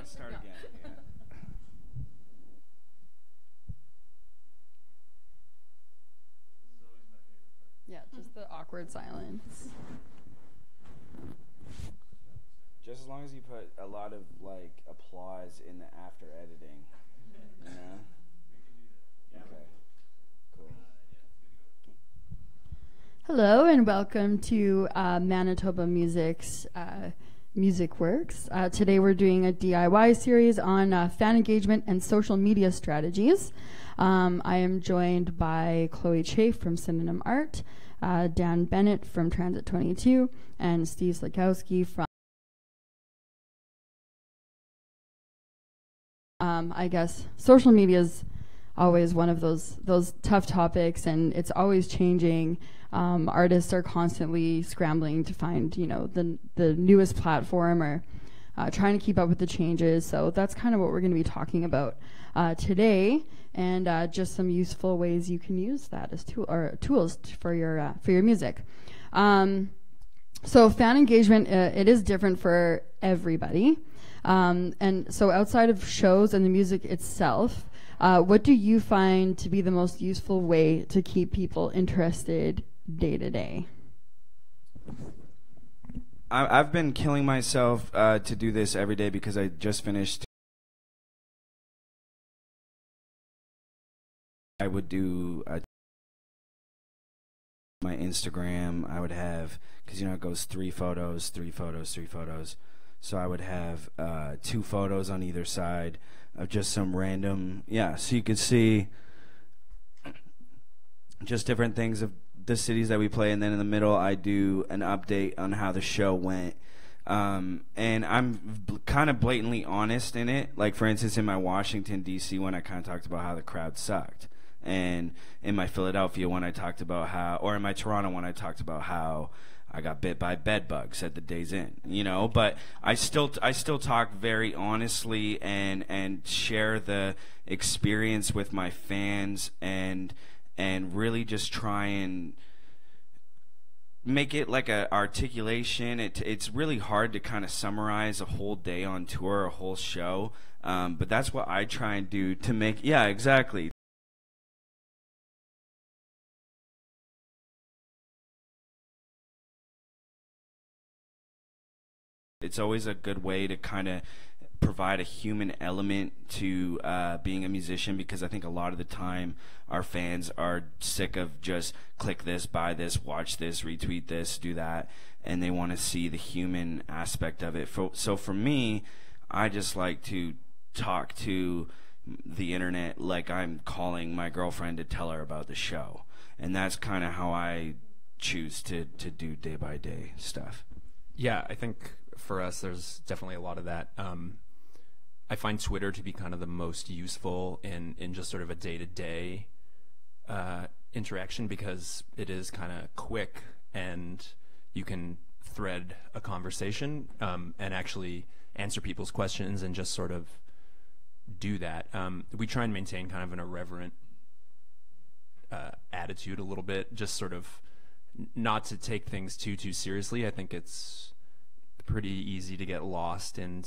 want to start again? Yeah. Yeah, just the awkward silence. Just as long as you put a lot of like applause in the after editing, you know? Okay, cool. Hello and welcome to Manitoba Music's MusicWorks. Today we're doing a DIY series on fan engagement and social media strategies. I am joined by Chloe Chafe from Synonym Art, Dan Bennett from Transit 22, and Steve Sladkowski from I guess social media is always one of those tough topics, and it's always changing. Artists are constantly scrambling to find, the newest platform or trying to keep up with the changes. So that's kind of what we're going to be talking about today, and just some useful ways you can use that as tools for your music. So fan engagement, it is different for everybody. And so outside of shows and the music itself, what do you find to be the most useful way to keep people interested day to day? I've been killing myself to do this every day because I just finished. I would do my Instagram. I would have, because it goes 3 photos, 3 photos, 3 photos. So I would have 2 photos on either side of just some random, so you could see just different things of the cities that we play, and then in the middle I do an update on how the show went. And I'm kind of blatantly honest in it. Like, for instance, in my Washington, D.C. one, I kind of talked about how the crowd sucked. And in my Philadelphia one, I talked about how, or in my Toronto one, I talked about how I got bit by bed bugs at the Days Inn, but I still talk very honestly and share the experience with my fans and really just try and make it like a articulation. It's really hard to kind of summarize a whole day on tour, a whole show, but that's what I try and do to make, exactly. It's always a good way to kind of provide a human element to being a musician, because I think a lot of the time our fans are sick of just click this, buy this, watch this, retweet this, do that, and they want to see the human aspect of it. So for me, I just like to talk to the internet like I'm calling my girlfriend to tell her about the show, and that's kind of how I choose to do day-by-day stuff. Yeah, I think for us, there's definitely a lot of that. I find Twitter to be kind of the most useful in just sort of a day-to-day interaction, because it is kind of quick and you can thread a conversation and actually answer people's questions and just sort of do that. We try and maintain kind of an irreverent attitude a little bit, just sort of not to take things too seriously. I think it's pretty easy to get lost in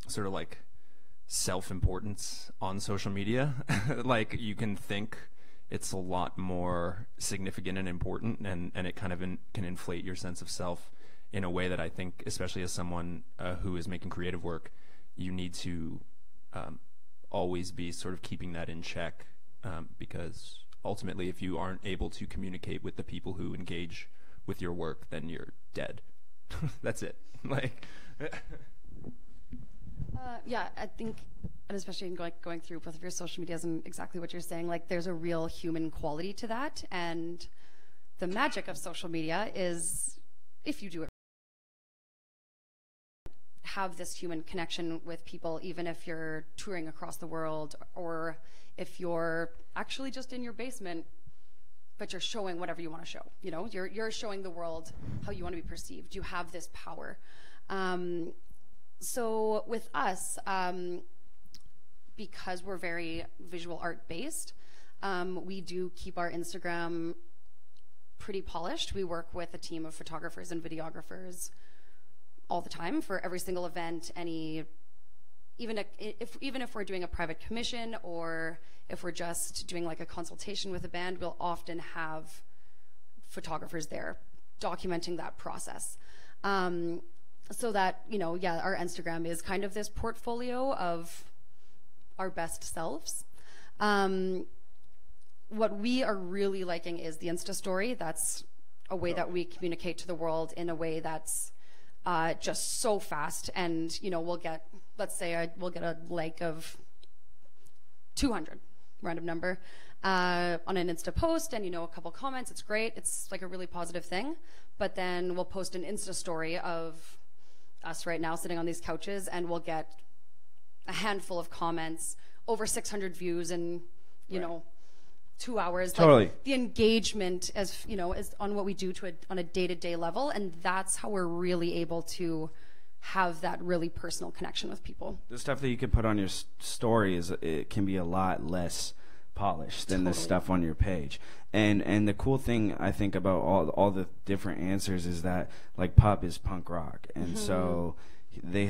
sort of like self-importance on social media. Like, you can think it's a lot more significant and important, and it kind of can inflate your sense of self in a way that I think, especially as someone who is making creative work, you need to always be sort of keeping that in check, because ultimately if you aren't able to communicate with the people who engage with your work, then you're dead. That's it. Like, I think, and especially in going through both of your social medias and exactly what you're saying, like, there's a real human quality to that, and the magic of social media is, if you do it, have this human connection with people, even if you're touring across the world, or if you're actually just in your basement, but you're showing whatever you want to show. You're showing the world how you want to be perceived. You have this power. So with us, because we're very visual art based, we do keep our Instagram pretty polished. We work with a team of photographers and videographers all the time for every single event, any even if we're doing a private commission, or if we're just doing like a consultation with a band, we'll often have photographers there documenting that process. So that, you know, yeah, our Instagram is kind of this portfolio of our best selves. What we are really liking is the Insta story. That's a way that we communicate to the world in a way that's just so fast. And, you know, we'll get, let's say we'll get a like of 200, random number, on an Insta post, and, you know, a couple comments. It's great. It's like a really positive thing. But then we'll post an Insta story of us right now sitting on these couches, and we'll get a handful of comments, over 600 views in, you know, 2 hours. Totally. Like, the engagement, as you know, is on what we do on a day-to-day level, and that's how we're really able to have that really personal connection with people. The stuff that you can put on your story it can be a lot less polished than the stuff on your page. And the cool thing I think about all the different answers is that, like, Pup is punk rock, and so they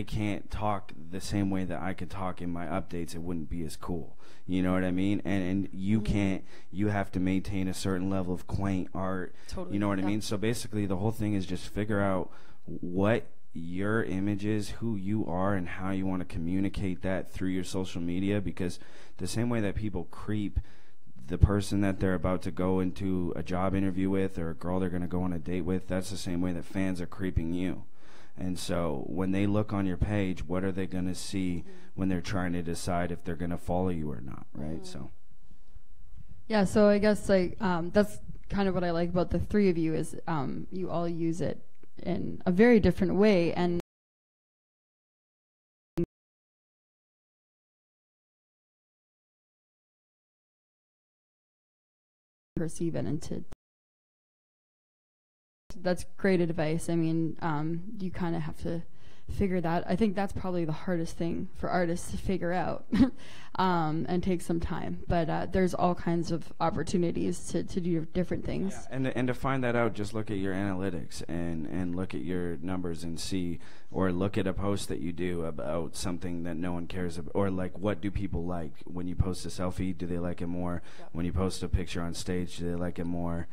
can't talk the same way that I could talk in my updates. It wouldn't be as cool, you know what I mean? And you can't, you have to maintain a certain level of quaint art. Totally. You know what I mean? So basically the whole thing is just figure out what your image is, who you are, and how you want to communicate that through your social media, because the same way that people creep the person that they're about to go into a job interview with, or a girl they're going to go on a date with, that's the same way that fans are creeping you. And so when they look on your page, what are they going to see when they're trying to decide if they're going to follow you or not, right? So yeah, so I guess like that's kind of what I like about the three of you is you all use it in a very different way, and perceive it, and that's great advice. I mean, you kind of have to figure that. I think that's probably the hardest thing for artists to figure out, and take some time. But there's all kinds of opportunities to do different things. Yeah. And to find that out, just look at your analytics and look at your numbers and see, or look at a post that you do about something that no one cares about, or like, what do people like? When you post a selfie, do they like it more? Yep. When you post a picture on stage, do they like it more?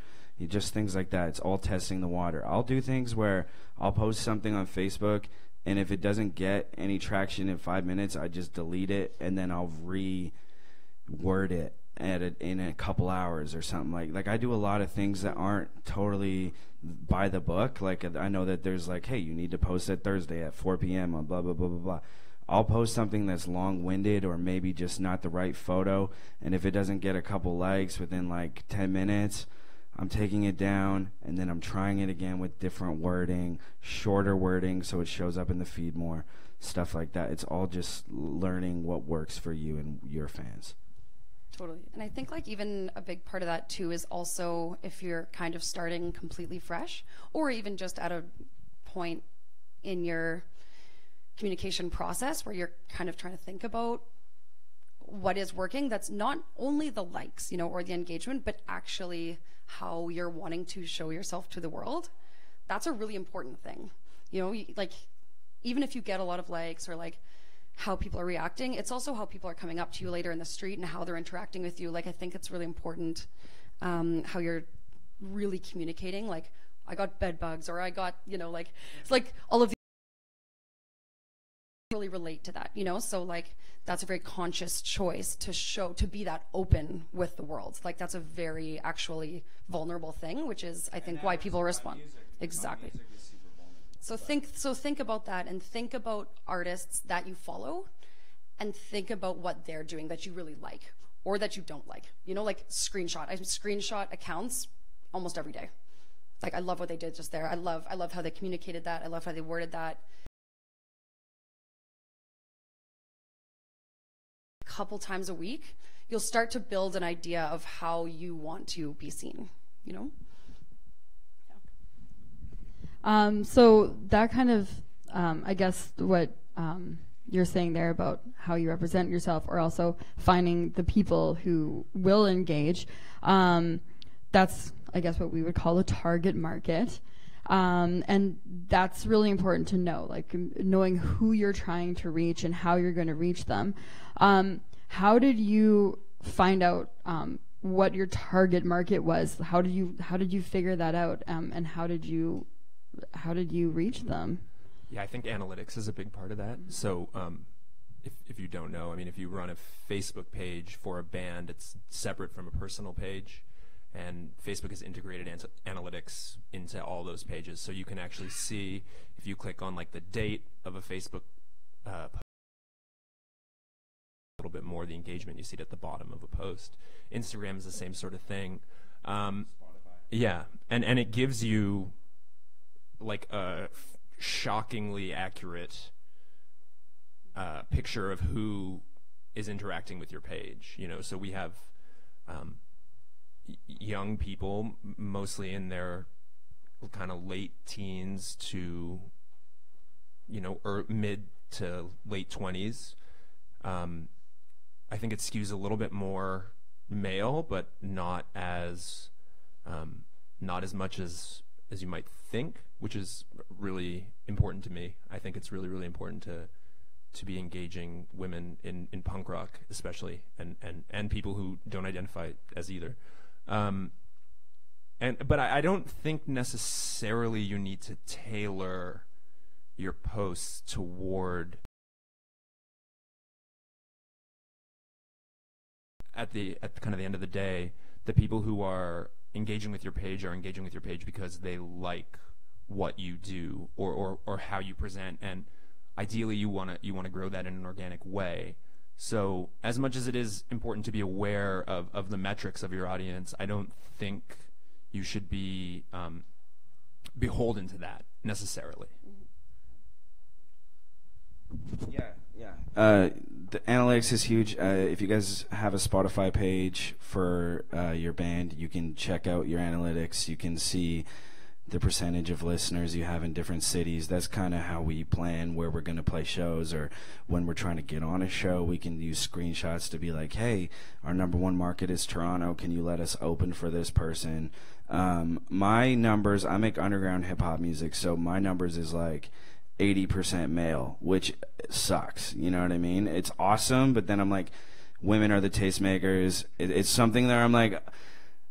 Just things like that. It's all testing the water. I'll do things where I'll post something on Facebook, and if it doesn't get any traction in 5 minutes, I just delete it, and then I'll reword it in a couple hours or something. Like I do a lot of things that aren't totally by the book. Like, I know that there's like, hey, you need to post it Thursday at 4 p.m. on blah, blah, blah, blah, blah. I'll post something that's long-winded, or maybe just not the right photo, and if it doesn't get a couple likes within like 10 minutes, I'm taking it down, and then I'm trying it again with different wording, shorter wording, so it shows up in the feed more, stuff like that. It's all just learning what works for you and your fans. Totally. And I think like even a big part of that too is also if you're kind of starting completely fresh, or even just at a point in your communication process where you're kind of trying to think about what is working, that's not only the likes, you know, or the engagement, but actually how you're wanting to show yourself to the world. That's a really important thing. You know, like, even if you get a lot of likes, or like how people are reacting, it's also how people are coming up to you later in the street and how they're interacting with you. Like, I think it's really important how you're really communicating, like, I got bed bugs, or I got, you know, like, it's like all of these really relate to that, you know? So like, that's a very conscious choice to be that open with the world. Like, that's a very actually vulnerable thing, which is, I think, why people respond. Exactly. So think about that, and think about artists that you follow, and think about what they're doing that you really like, or that you don't like. You know, like, screenshot. I screenshot accounts almost every day. Like, I love what they did just there. I love how they communicated that. I love how they worded that. Couple times a week, you'll start to build an idea of how you want to be seen, you know? Yeah. So that kind of, I guess what you're saying there about how you represent yourself, or also finding the people who will engage, that's, I guess, what we would call a target market. And that's really important to know, like knowing who you're trying to reach and how you're going to reach them. How did you find out what your target market was? How did you figure that out? And how did you reach them? Yeah, I think analytics is a big part of that. So if you don't know, I mean, if you run a Facebook page for a band, it's separate from a personal page. And Facebook has integrated analytics into all those pages. So you can actually see, if you click on like the date of a Facebook post, a little bit more the engagement you see it at the bottom of a post. Instagram is the same sort of thing. Yeah, and it gives you like a shockingly accurate picture of who is interacting with your page. You know, so we have young people, mostly in their kind of late teens to, you know, or mid to late 20s. I think it skews a little bit more male, but not as much as you might think, which is really important to me. I think it's really, really important to be engaging women in punk rock, especially, and people who don't identify as either. But I don't think necessarily you need to tailor your posts toward at kind of the end of the day, the people who are engaging with your page are engaging with your page because they like what you do or how you present, and ideally you want to grow that in an organic way. So as much as it is important to be aware of the metrics of your audience, I don't think you should be beholden to that necessarily. Yeah. The analytics is huge. If you guys have a Spotify page for your band, you can check out your analytics. You can see the percentage of listeners you have in different cities. That's kind of how we plan where we're going to play shows, or when we're trying to get on a show, we can use screenshots to be like, hey, our #1 market is Toronto. Can you let us open for this person? My numbers, I make underground hip-hop music, so my numbers is like 80% male, which sucks. You know what I mean? It's awesome, but then I'm like, women are the tastemakers. It's something that I'm like,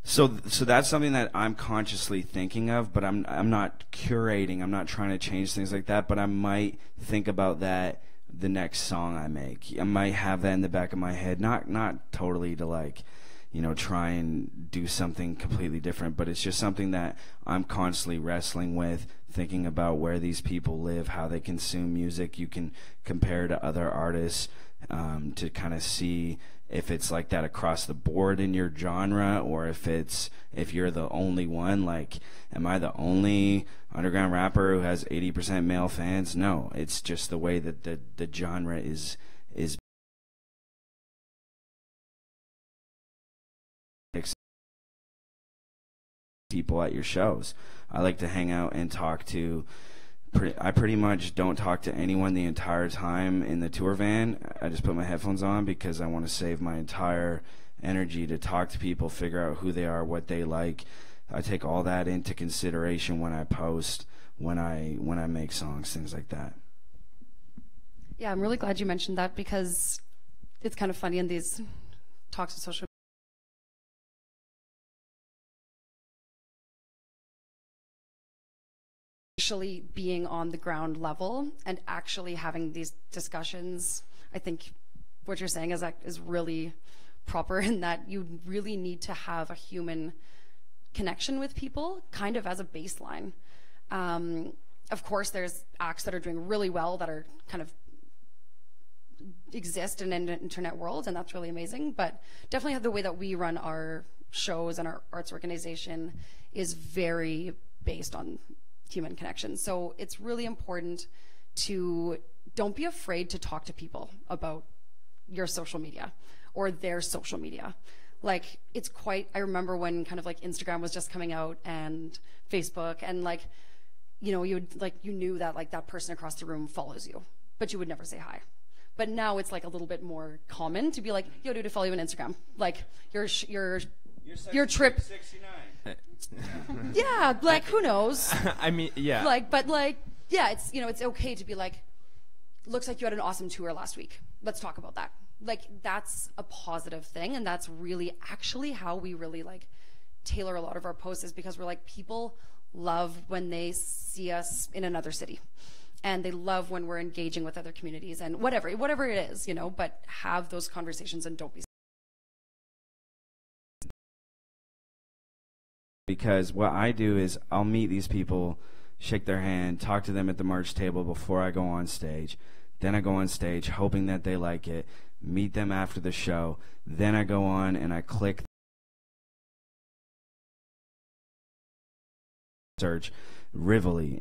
so that's something that I'm consciously thinking of, but I'm not curating. I'm not trying to change things like that, but I might think about that the next song I make. I might have that in the back of my head, not totally to like, you know, try and do something completely different, but it's just something that I'm constantly wrestling with, thinking about where these people live, how they consume music. You can compare to other artists to kind of see if it's like that across the board in your genre, or if you're the only one. Like, am I the only underground rapper who has 80% male fans? No, it's just the way that the genre is people at your shows. I like to hang out and talk to I pretty much don't talk to anyone the entire time in the tour van. I just put my headphones on because I want to save my entire energy to talk to people, figure out who they are, what they like. I take all that into consideration when I post, when I make songs, things like that. Yeah, I'm really glad you mentioned that, because it's kind of funny in these talks of social actually being on the ground level and actually having these discussions. I think what you're saying is really proper, in that you really need to have a human connection with people, kind of as a baseline. Of course, there's acts that are doing really well that are kind of exist in an internet world, and that's really amazing. But definitely the way that we run our shows and our arts organization is very based on human connection. So it's really important to don't be afraid to talk to people about your social media or their social media. Like, it's quite, I remember when kind of like Instagram was just coming out and Facebook, and like, you know, you knew that like that person across the room follows you, but you would never say hi. But now it's like a little bit more common to be like, yo, dude, I follow you on Instagram. Like, your your trip. 69. Yeah, like who knows? I mean, yeah. But yeah, it's it's okay to be like, looks like you had an awesome tour last week. Let's talk about that. Like that's a positive thing, and that's really actually how we really like tailor a lot of our posts, is because we're like, people love when they see us in another city, and they love when we're engaging with other communities and whatever it is, but have those conversations and don't be. Because what I do is I'll meet these people, shake their hand, talk to them at the merch table before I go on stage. Then I go on stage hoping that they like it, meet them after the show. Then I go on and I click search Rivoli.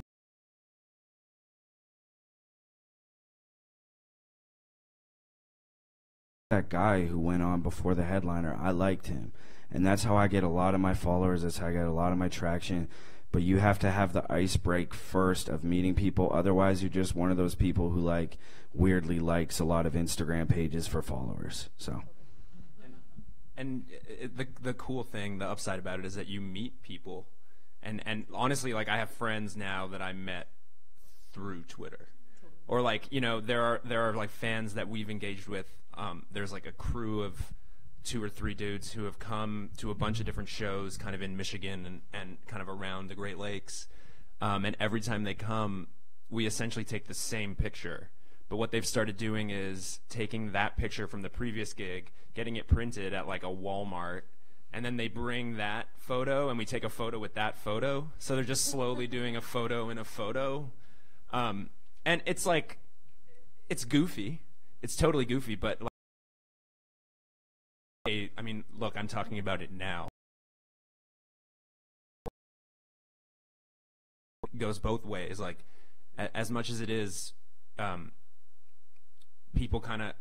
That guy who went on before the headliner, I liked him. And that's how I get a lot of my followers. That's how I get a lot of my traction. But you have to have the ice break first of meeting people. Otherwise, you're just one of those people who like weirdly likes a lot of Instagram pages for followers. So. And the cool thing, the upside about it, is that you meet people. And honestly, like, I have friends now that I met through Twitter. Or like, there are like fans that we've engaged with. There's like a crew of 2 or 3 dudes who have come to a bunch of different shows kind of in Michigan and kind of around the Great Lakes. And every time they come, we essentially take the same picture. But what they've started doing is taking that picture from the previous gig, getting it printed at like a Walmart, and then they bring that photo and we take a photo with that photo. So they're just slowly doing a photo in a photo. And it's like, it's goofy. It's totally goofy, but like, I mean, look, I'm talking about it now. It goes both ways. Like, as much as it is people kind of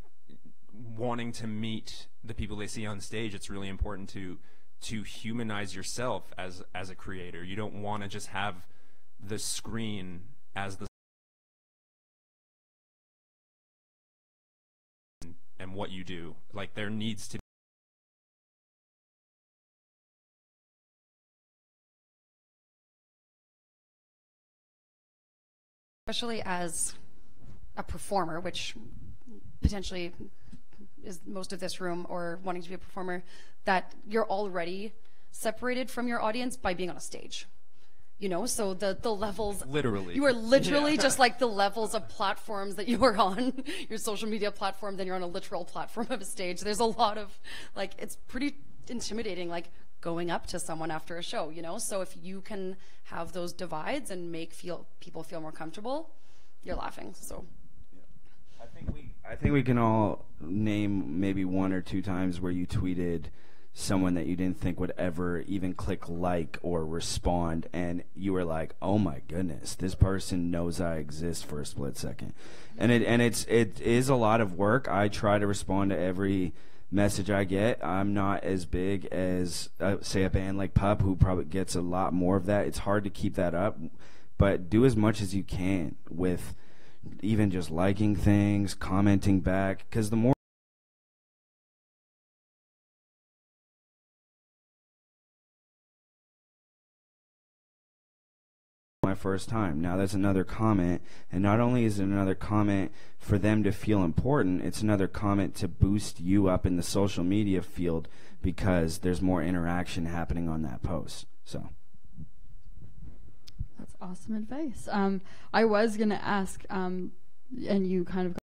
wanting to meet the people they see on stage, it's really important to humanize yourself as a creator. You don't want to just have the screen as the and what you do. Like, there needs to be especially as a performer, which potentially is most of this room, or wanting to be a performer, that you're already separated from your audience by being on a stage. So the levels, literally, you are literally just like the levels of platforms that you are on, your social media platform, then you're on a literal platform of a stage. There's a lot of, like, it's pretty intimidating, like going up to someone after a show, So if you can have those divides and make people feel more comfortable, you're laughing. So I think we can all name maybe 1 or 2 times where you tweeted someone that you didn't think would ever even click like or respond, and you were like, oh my goodness, this person knows I exist for a split second. And it is a lot of work. I try to respond to every message I get. I'm not as big as say a band like Pup, who probably gets a lot more of that. It's hard to keep that up, but do as much as you can with even just liking things, commenting back, because the more my first time. Now that's another comment, and not only is it another comment for them to feel important, it's another comment to boost you up in the social media field, because there's more interaction happening on that post. So that's awesome advice. I was gonna ask, and you kind of,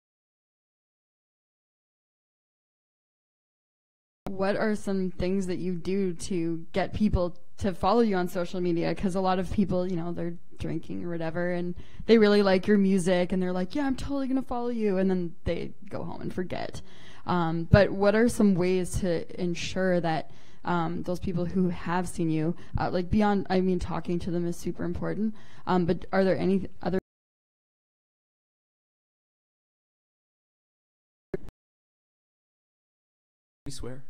what are some things that you do to get people to follow you on social media? Because a lot of people, they're drinking or whatever, and they really like your music, and they're like, yeah, I'm totally going to follow you, and then they go home and forget. But what are some ways to ensure that those people who have seen you, like beyond, I mean, talking to them is super important, but are there any other we swear?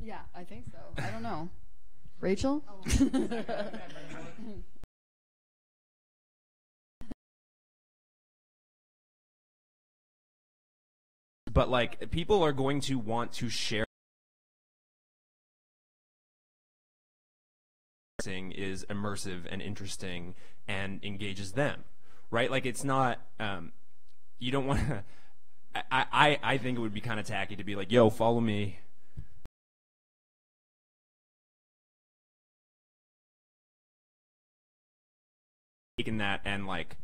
Yeah, I think so. I don't know. Rachel? But like, people are going to want to share is immersive and interesting and engages them, right? Like, it's not, you don't want to, I think it would be kind of tacky to be like, yo, follow me. Taken that and like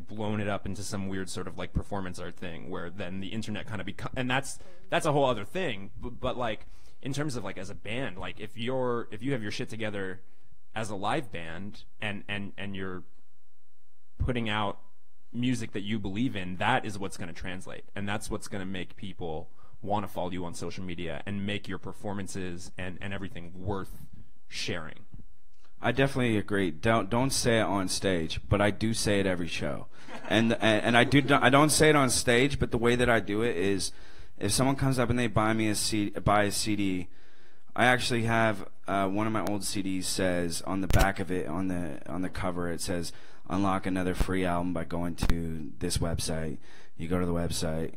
blown it up into some weird sort of like performance art thing, where then the internet kind of and that's a whole other thing. But like, in terms of like as a band, like if you have your shit together as a live band and you're putting out music that you believe in, that is what's going to translate, and that's what's going to make people want to follow you on social media and make your performances and everything worth sharing. I definitely agree. Don't say it on stage, but I do say it every show, and I don't say it on stage, but the way that I do it is, if someone comes up and they buy a CD, I actually have one of my old CDs says on the back of it, on the cover, it says, unlock another free album by going to this website. You go to the website,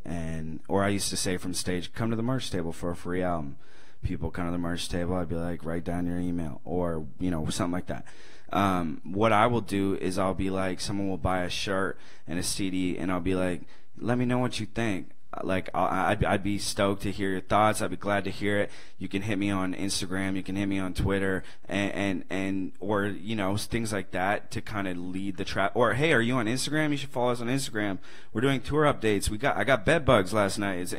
or I used to say from stage, come to the merch table for a free album. People come to the merch table, I'd be like, write down your email, or something like that. What I will do is I'll be like, someone will buy a shirt and a CD, and I'll be like, let me know what you think. Like, I'd be stoked to hear your thoughts. I'd be glad to hear it. You can hit me on Instagram. You can hit me on Twitter, or things like that to kind of lead the trap. Or, hey, are you on Instagram? You should follow us on Instagram. We're doing tour updates. I got bed bugs last night.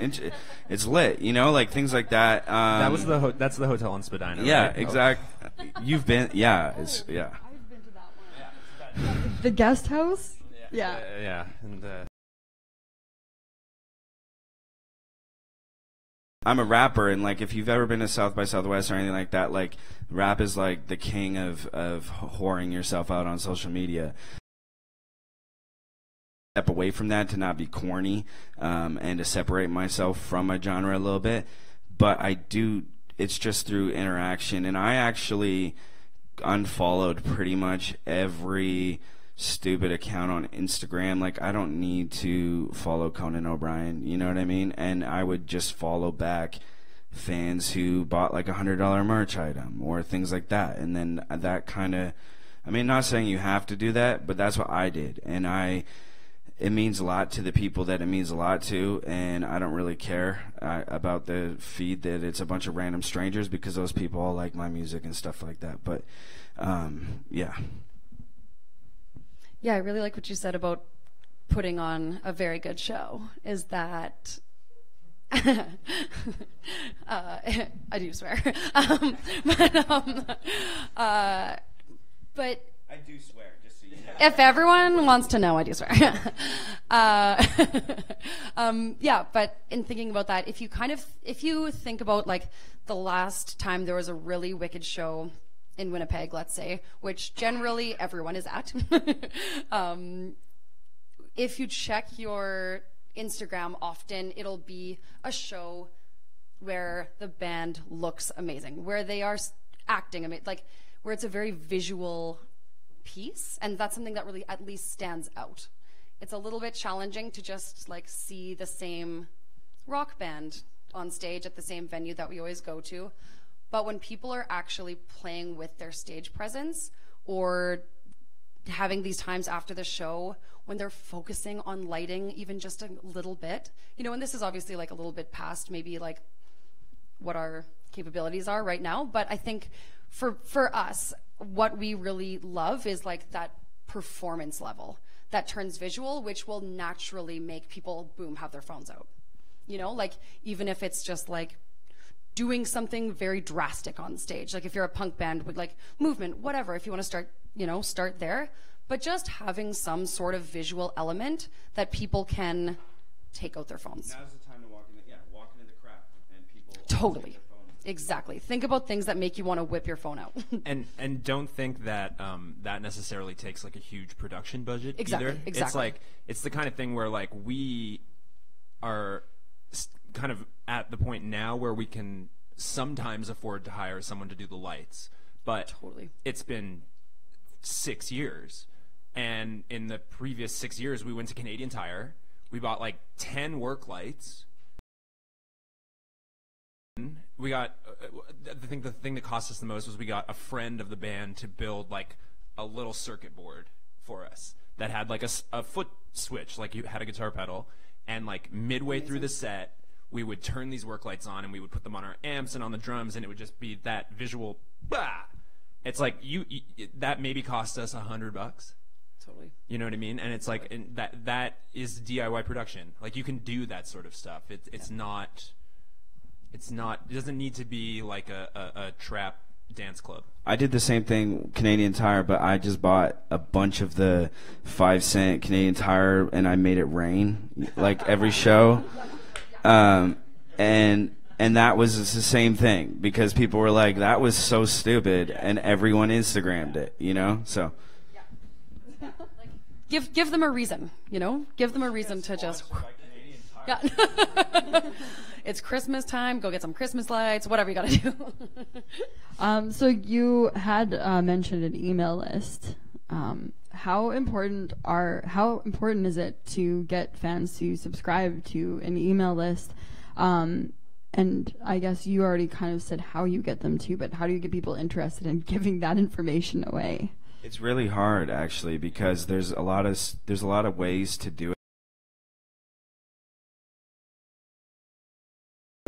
It's lit. Like things like that. That's the hotel in Spadina. Yeah, right? exactly. You've been. Yeah, yeah. I've been to that one. The guest house. Yeah. Yeah. And. I'm a rapper, and like, if you've ever been to South by Southwest or anything like that, like, rap is like the king of whoring yourself out on social media. Step away from that to not be corny, and to separate myself from my genre a little bit, but it's just through interaction, and I actually unfollowed pretty much every stupid account on Instagram. Like, I don't need to follow Conan O'Brien, you know what I mean? And I would just follow back fans who bought like $100 merch item or things like that. And then that kind of, not saying you have to do that, but that's what I did. And it means a lot to the people that it means a lot to, and I don't really care about the feed that it's a bunch of random strangers, because those people all like my music and stuff like that. But yeah. Yeah, I really like what you said about putting on a very good show, is that I do swear. But I do swear, just so you know. If everyone wants to know, I do swear. Yeah, but in thinking about that, if you think about like the last time there was a really wicked show in Winnipeg, let's say, which generally everyone is at. If you check your Instagram often, it'll be a show where the band looks amazing, where they are acting amazing, like where it's a very visual piece, and that's something that really at least stands out. It's a little bit challenging to just like see the same rock band on stage at the same venue that we always go to. But when people are actually playing with their stage presence, or having these times after the show when they're focusing on lighting even just a little bit, and this is obviously like a little bit past maybe like what our capabilities are right now, but I think for us, what we really love is like that performance level that turns visual, which will naturally make people, boom, have their phones out. Like, even if it's just like doing something very drastic on stage, like if you're a punk band with like movement, whatever, if you want to start, start there, but just having some sort of visual element that people can take out their phones. Now's the time to walk into the crowd, and people totally take their phones. Exactly. Think about things that make you want to whip your phone out. and don't think that that necessarily takes like a huge production budget Exactly. either. Exactly. It's like, it's the kind of thing where like we are kind of at the point now where we can sometimes afford to hire someone to do the lights, but Totally. It's been 6 years, and in the previous 6 years we went to Canadian Tire, we bought like 10 work lights, We got the thing that cost us the most was we got a friend of the band to build like a little circuit board for us that had like a foot switch, like you had a guitar pedal, and like midway through the set we would turn these work lights on and we would put them on our amps and on the drums, and it would just be that visual bah! It's like that maybe cost us $100. Totally. You know what I mean? And it's like that is DIY production. Like you can do that sort of stuff. It's not. It doesn't need to be like a trap dance club. I did the same thing, Canadian Tire, but I just bought a bunch of the 5-cent Canadian Tire and I made it rain like every show. And that was the same thing because people were like, that was so stupid, and everyone Instagrammed it, you know? So Give them a reason, you know? Give them a reason to just yeah. It's Christmas time. Go get some Christmas lights. Whatever you gotta do. So you had mentioned an email list. How important is it to get fans to subscribe to an email list? And I guess you already kind of said how you get them to, but how do you get people interested in giving that information away? it's really hard actually because there's a lot of ways to do it.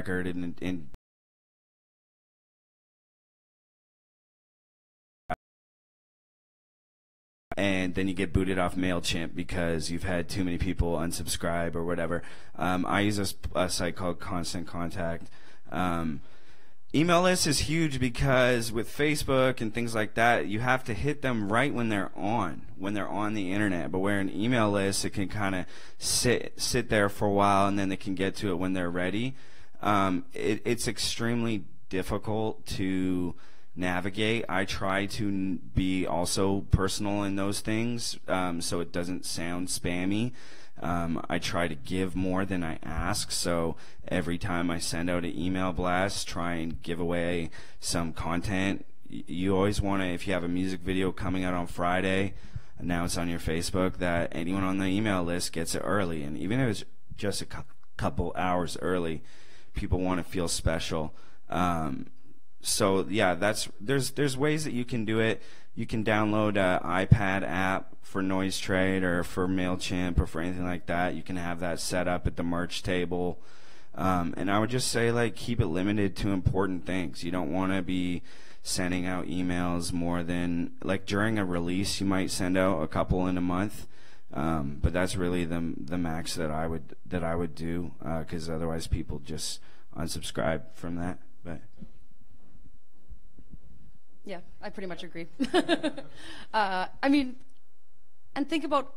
In and then you get booted off MailChimp because you've had too many people unsubscribe or whatever. I use a site called Constant Contact. Email list is huge because with Facebook and things like that, you have to hit them right when they're on the internet. But where an email list, it can kind of sit there for a while and then they can get to it when they're ready. It's extremely difficult to navigate. I try to be also personal in those things, so it doesn't sound spammy. I try to give more than I ask, so every time I send out an email blast, try and give away some content. You always want to, if you have a music video coming out on Friday, announce on your Facebook that anyone on the email list gets it early, and even if it's just a couple hours early, people want to feel special. So yeah, there's ways that you can do it. You can download an iPad app for Noise Trade or for MailChimp or for anything like that. You can have that set up at the merch table. And I would just say, like, keep it limited to important things. You don't want to be sending out emails more than, like, during a release, you might send out a couple in a month. But that's really the max that I would do, because otherwise people just unsubscribe from that. But yeah, I pretty much agree. I mean, and think about,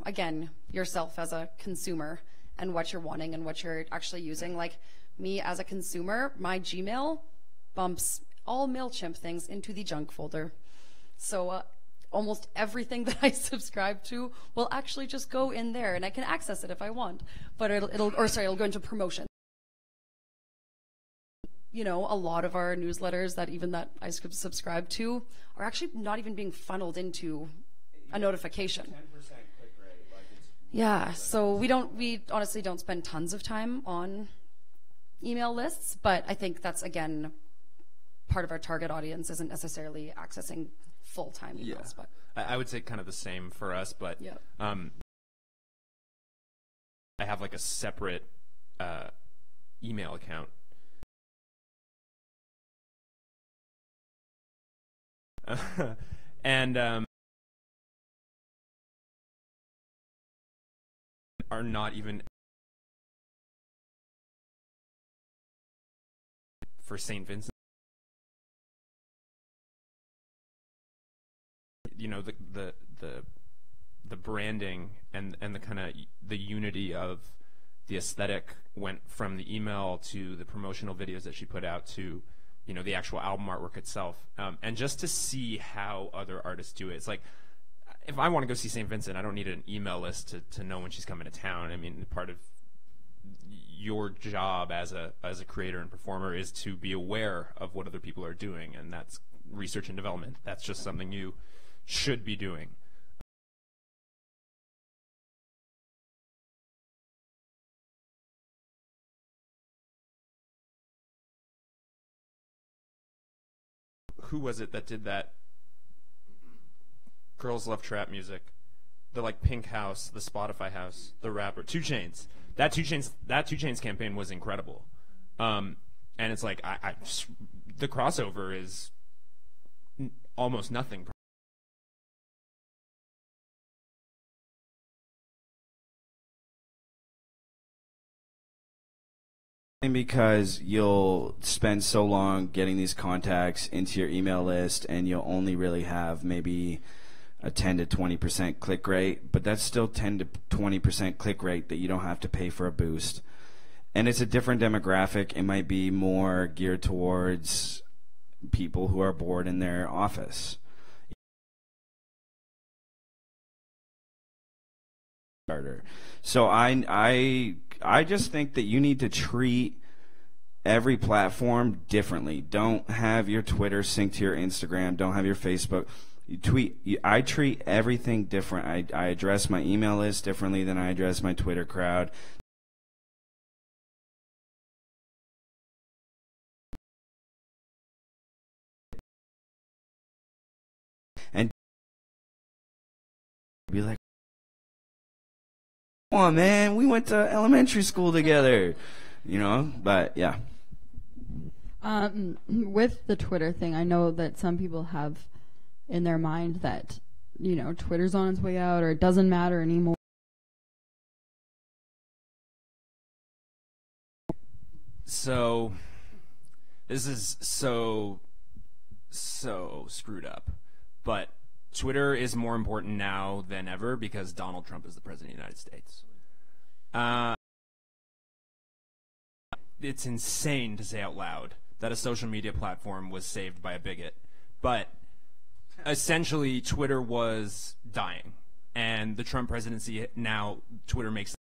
again, yourself as a consumer and what you're wanting and what you're actually using. Like me as a consumer, my Gmail bumps all MailChimp things into the junk folder. So almost everything that I subscribe to will actually just go in there, and I can access it if I want. But it'll go into promotion. A lot of our newsletters that I subscribe to are actually not even being funneled into a notification. 10% click rate, yeah, so we honestly don't spend tons of time on email lists, but I think that's, again, part of our target audience isn't necessarily accessing full-time emails. Yeah. But I would say kind of the same for us, but yeah. I have like a separate email account. And are not even for St. Vincent. The branding and the kind of the unity of the aesthetic went from the email to the promotional videos that she put out to the actual album artwork itself, and just to see how other artists do it. It's like, if I want to go see St. Vincent, I don't need an email list to know when she's coming to town. I mean, part of your job as a creator and performer is to be aware of what other people are doing, and that's research and development. That's just something you should be doing. who was it that did that? Girls Love Trap Music. The like Pink House, the Spotify House, the rapper 2 Chainz. That 2 Chainz campaign was incredible. And it's like the crossover is almost nothing. Because you'll spend so long getting these contacts into your email list, and you'll only really have maybe a 10 to 20% click rate, but that's still 10 to 20% click rate that you don't have to pay for a boost. And it's a different demographic. It might be more geared towards people who are bored in their office. So I just think that you need to treat every platform differently. Don't have your Twitter sync to your Instagram. Don't have your Facebook. I treat everything different. I address my email list differently than I address my Twitter crowd. And be like, come on, man, we went to elementary school together, you know? But yeah. With the Twitter thing, I know that some people have in their mind that, you know, Twitter's on its way out, or it doesn't matter anymore. So this is so screwed up, but Twitter is more important now than ever because Donald Trump is the president of the United States. It's insane to say out loud that a social media platform was saved by a bigot, but essentially Twitter was dying, and the Trump presidency, now Twitter makes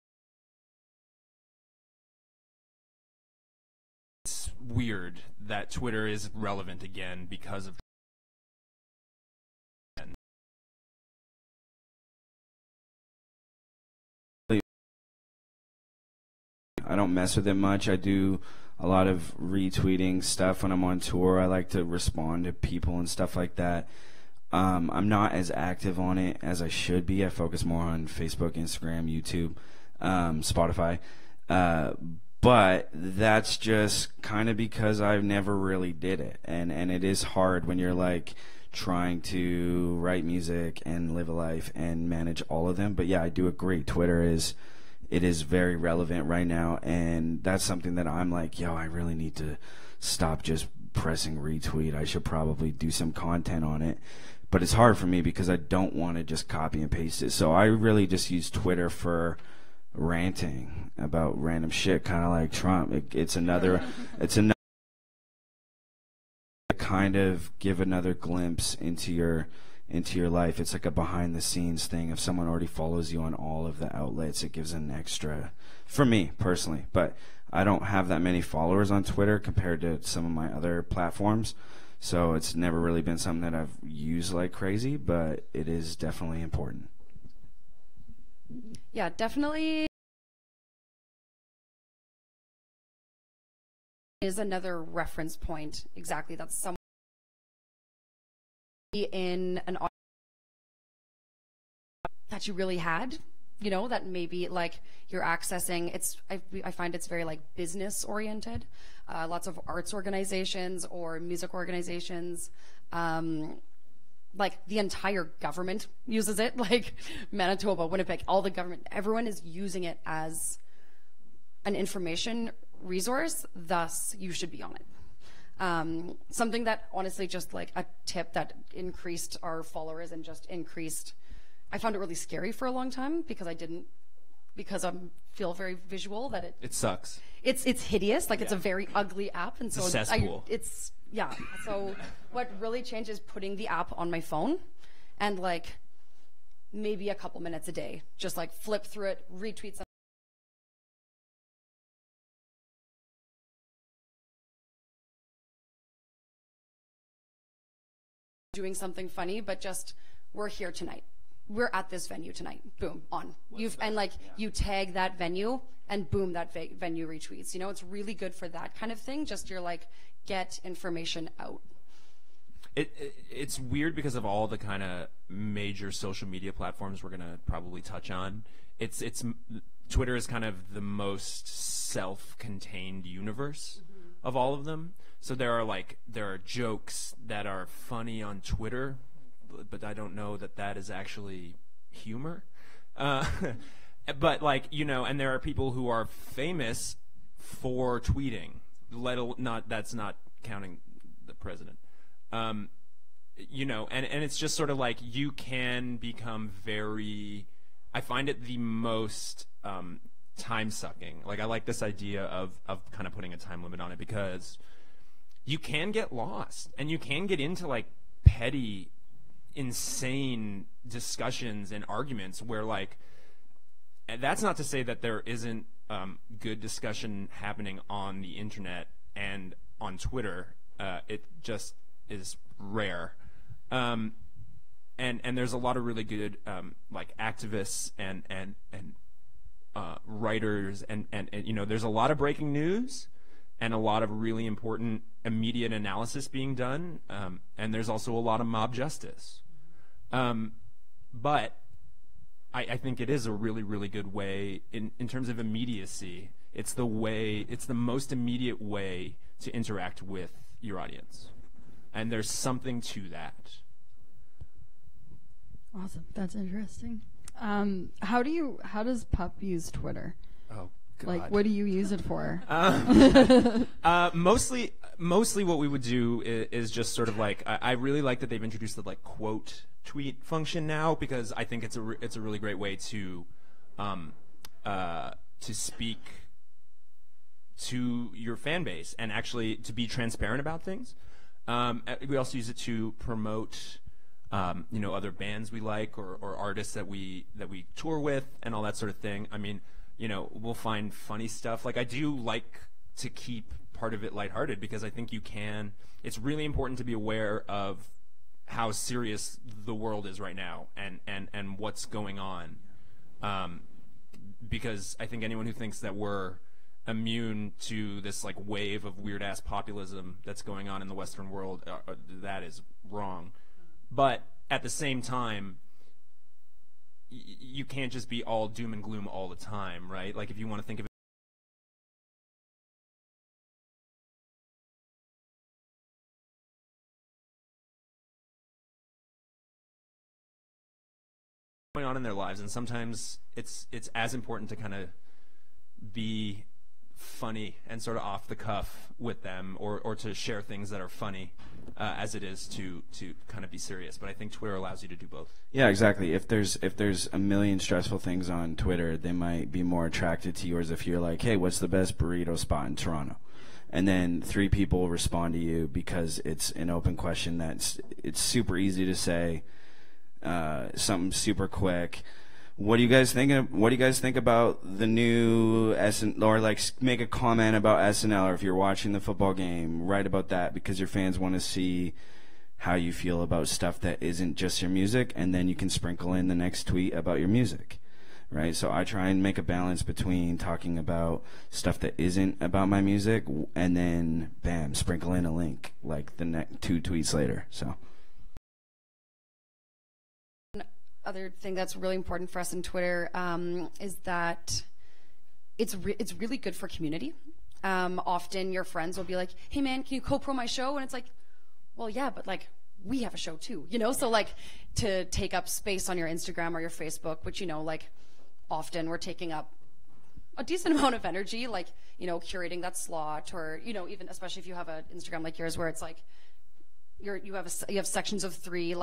it's weird that Twitter is relevant again because of I don't mess with it much. I do a lot of retweeting stuff when I'm on tour. I like to respond to people and stuff like that. I'm not as active on it as I should be. I focus more on Facebook, Instagram, YouTube, Spotify. But that's just kind of because I've never really did it. And it is hard when you're like trying to write music and live a life and manage all of them. But yeah, I do agree. Twitter is very relevant right now, and that's something that I'm like, yo, I really need to stop just pressing retweet. I should probably do some content on it. But it's hard for me because I don't want to just copy and paste it. So I really just use Twitter for ranting about random shit, kind of like Trump. It's another kind of give another glimpse into your life. It's like a behind the scenes thing. If someone already follows you on all of the outlets, it gives an extra, for me personally. But I don't have that many followers on Twitter compared to some of my other platforms, so it's never really been something that I've used like crazy, but it is definitely important. Yeah, definitely is another reference point. Exactly, that's someone in an audience that you really had, you know, that maybe like you're accessing. I find it's very like business oriented. Lots of arts organizations or music organizations, like the entire government uses it, like Manitoba, Winnipeg, all the government, everyone is using it as an information resource, thus you should be on it. Something that honestly, just like a tip that increased our followers and just increased, I found it really scary for a long time because I feel very visual that it sucks. It's hideous, like it's a very ugly app, and so it's a cesspool. So what really changed is putting the app on my phone and like maybe a couple minutes a day, just like flip through it, retweet something. Doing something funny, but just we're here tonight. We're at this venue tonight. Boom, on. You tag that venue and boom, that venue retweets. You know, it's really good for that kind of thing. Just you're like, get information out. it's weird because of all the kind of major social media platforms we're gonna probably touch on. Twitter is kind of the most self-contained universe of all of them. So there are jokes that are funny on Twitter, but I don't know that is actually humor. But and there are people who are famous for tweeting. That's not counting the president. And it's just sort of like you can become very. I find it the most time-sucking. Like, I like this idea of kind of putting a time limit on it, because you can get lost and you can get into like petty, insane discussions and arguments where and that's not to say that there isn't good discussion happening on the internet and on Twitter. It just is rare. And there's a lot of really good activists and writers and there's a lot of breaking news and a lot of really important immediate analysis being done, and there's also a lot of mob justice. But I think it is a really, really good way in terms of immediacy. It's the most immediate way to interact with your audience, and there's something to that. Awesome. That's interesting. How does Pup use Twitter? Oh, God. Like, what do you use it for? Mostly what we would do is just sort of I really like that they've introduced the quote tweet function now, because I think it's a really great way to speak to your fan base and actually to be transparent about things. We also use it to promote other bands we like or artists that we tour with and all that sort of thing. I mean, we'll find funny stuff. I do like to keep part of it lighthearted, because I think it's really important to be aware of how serious the world is right now and what's going on. Because I think anyone who thinks that we're immune to this wave of weird ass populism that's going on in the Western world, that is wrong. But at the same time, you can't just be all doom and gloom all the time, right? If you want to think of it going on in their lives, and sometimes it's as important to kind of be funny and sort of off the cuff with them, or to share things that are funny, as it is to kind of be serious. But I think Twitter allows you to do both. Yeah, exactly. If there's a million stressful things on Twitter, they might be more attracted to yours if you're like, hey, what's the best burrito spot in Toronto? And then 3 people respond to you because it's an open question it's super easy to say, something super quick. What do you guys think about the new or make a comment about SNL, or if you're watching the football game, write about that, because your fans want to see how you feel about stuff that isn't just your music, and then you can sprinkle in the next tweet about your music, right? So I try and make a balance between talking about stuff that isn't about my music, and then bam, sprinkle in a link the next 2 tweets later. So. Other thing that's really important for us in Twitter is that it's really good for community. Often your friends will be like, hey man, can you co-pro my show? And it's like, well, yeah, but we have a show too, So to take up space on your Instagram or your Facebook, which, often we're taking up a decent amount of energy, curating that slot, or, even especially if you have an Instagram like yours where it's you have sections of 3,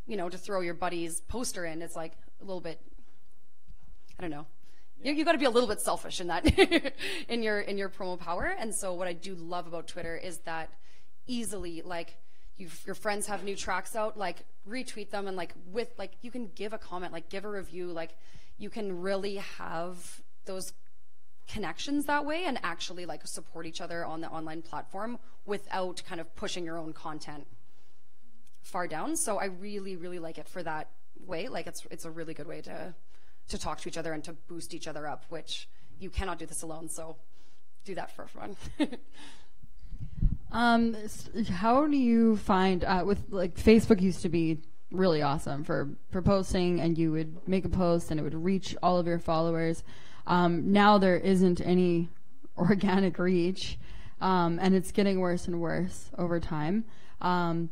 to throw your buddy's poster in, it's a little bit, I don't know. Yeah. You got to be a little bit selfish in that, in your promo power. And so what I do love about Twitter is that easily, your friends have new tracks out, retweet them, and you can give a comment, give a review, you can really have those connections that way and actually support each other on the online platform without kind of pushing your own content far down. So I really, really like it for that way. It's a really good way to talk to each other and to boost each other up, which you cannot do this alone. So do that for fun. How do you find with like Facebook used to be really awesome for posting, and you would make a post and it would reach all of your followers. Now there isn't any organic reach, and it's getting worse and worse over time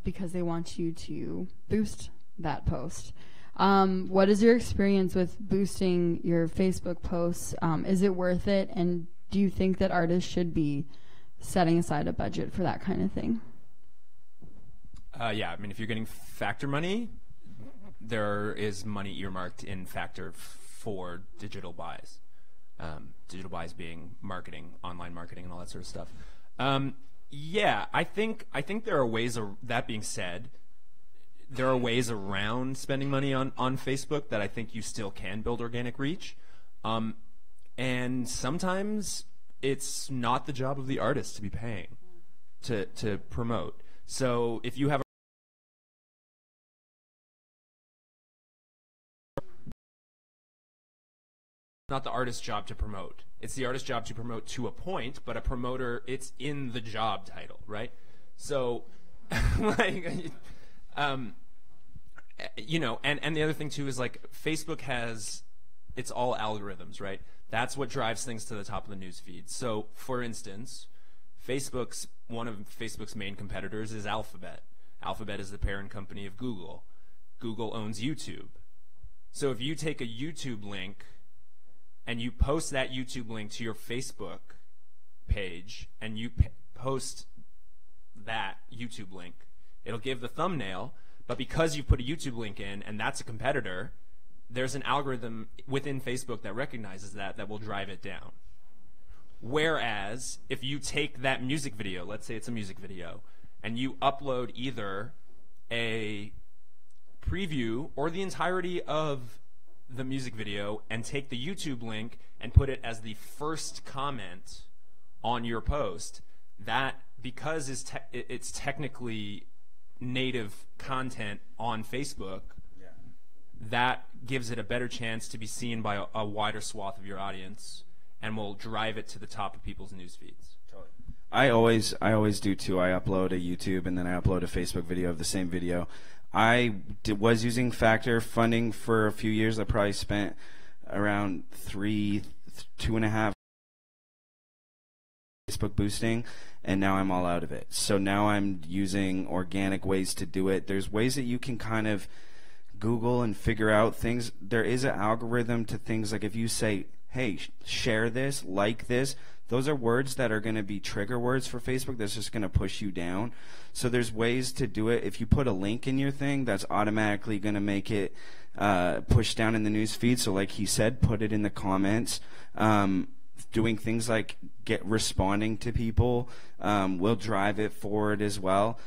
because they want you to boost that post. What is your experience with boosting your Facebook posts? Is it worth it? And do you think that artists should be setting aside a budget for that kind of thing? Yeah, I mean, if you're getting Factor money, there is money earmarked in Factor for digital buys. Digital buys being marketing, online marketing, and all that sort of stuff. Yeah, I think there are ways. That being said, there are ways around spending money on Facebook that I think you still can build organic reach. And sometimes it's not the job of the artist to be paying to promote. So if you have not the artist's job to promote. It's the artist's job to promote to a point, but a promoter, it's in the job title, right? So, like, you know, and the other thing too is like Facebook has, it's all algorithms, right? That's what drives things to the top of the news feed. So, for instance, one of Facebook's main competitors is Alphabet. Alphabet is the parent company of Google. Google owns YouTube. So if you take a YouTube link and you post that YouTube link to your Facebook page, and you post that YouTube link, it'll give the thumbnail, but because you put a YouTube link in, and that's a competitor, there's an algorithm within Facebook that recognizes that will drive it down. Whereas, if you take that music video, let's say it's a music video, and you upload either a preview or the entirety of the music video and take the YouTube link and put it as the first comment on your post, that because it's technically native content on Facebook, that gives it a better chance to be seen by a wider swath of your audience and will drive it to the top of people's news feeds. Totally. I always do too. I upload a YouTube and then I upload a Facebook video of the same video. I was using Factor funding for a few years. I probably spent around 2.5 Facebook boosting, and now I'm all out of it. So now I'm using organic ways to do it. There's ways that you can kind of Google and figure out things. There is an algorithm to things, like if you say, hey, share this, like this, those are words that are going to be trigger words for Facebook that's just going to push you down. So there's ways to do it. If you put a link in your thing, that's automatically going to make it push down in the news feed. So like he said, put it in the comments. Doing things like responding to people will drive it forward as well.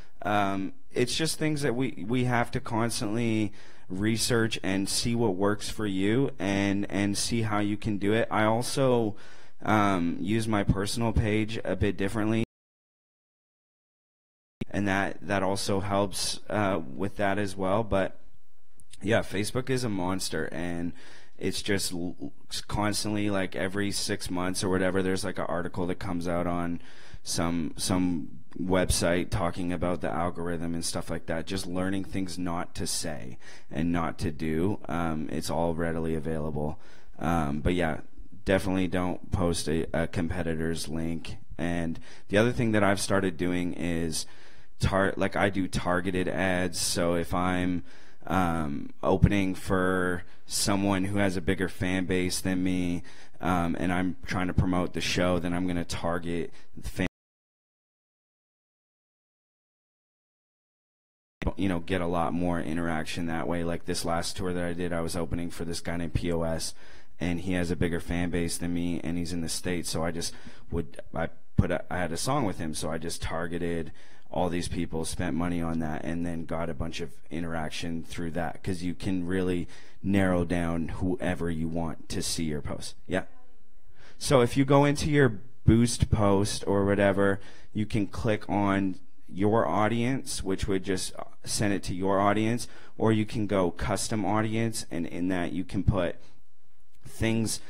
It's just things that we have to constantly research and see what works for you and see how you can do it. I also use my personal page a bit differently, and that also helps with that as well. But yeah, Facebook is a monster, and it's just constantly, like every 6 months or whatever, there's like an article that comes out on some website talking about the algorithm and stuff like that, just learning things not to say and not to do. It's all readily available. But yeah, definitely don't post a competitor's link. And the other thing that I've started doing is like I do targeted ads. So if I'm opening for someone who has a bigger fan base than me, and I'm trying to promote the show, then I'm going to target get a lot more interaction that way. Like this last tour that I did, I was opening for this guy named POS, and he has a bigger fan base than me, and he's in the States. So I had a song with him, so I just targeted all these people, spent money on that, and then got a bunch of interaction through that, because you can really narrow down whoever you want to see your post. Yeah. So if you go into your boost post or whatever, you can click on your audience, which would just send it to your audience, or you can go custom audience, and in that you can put things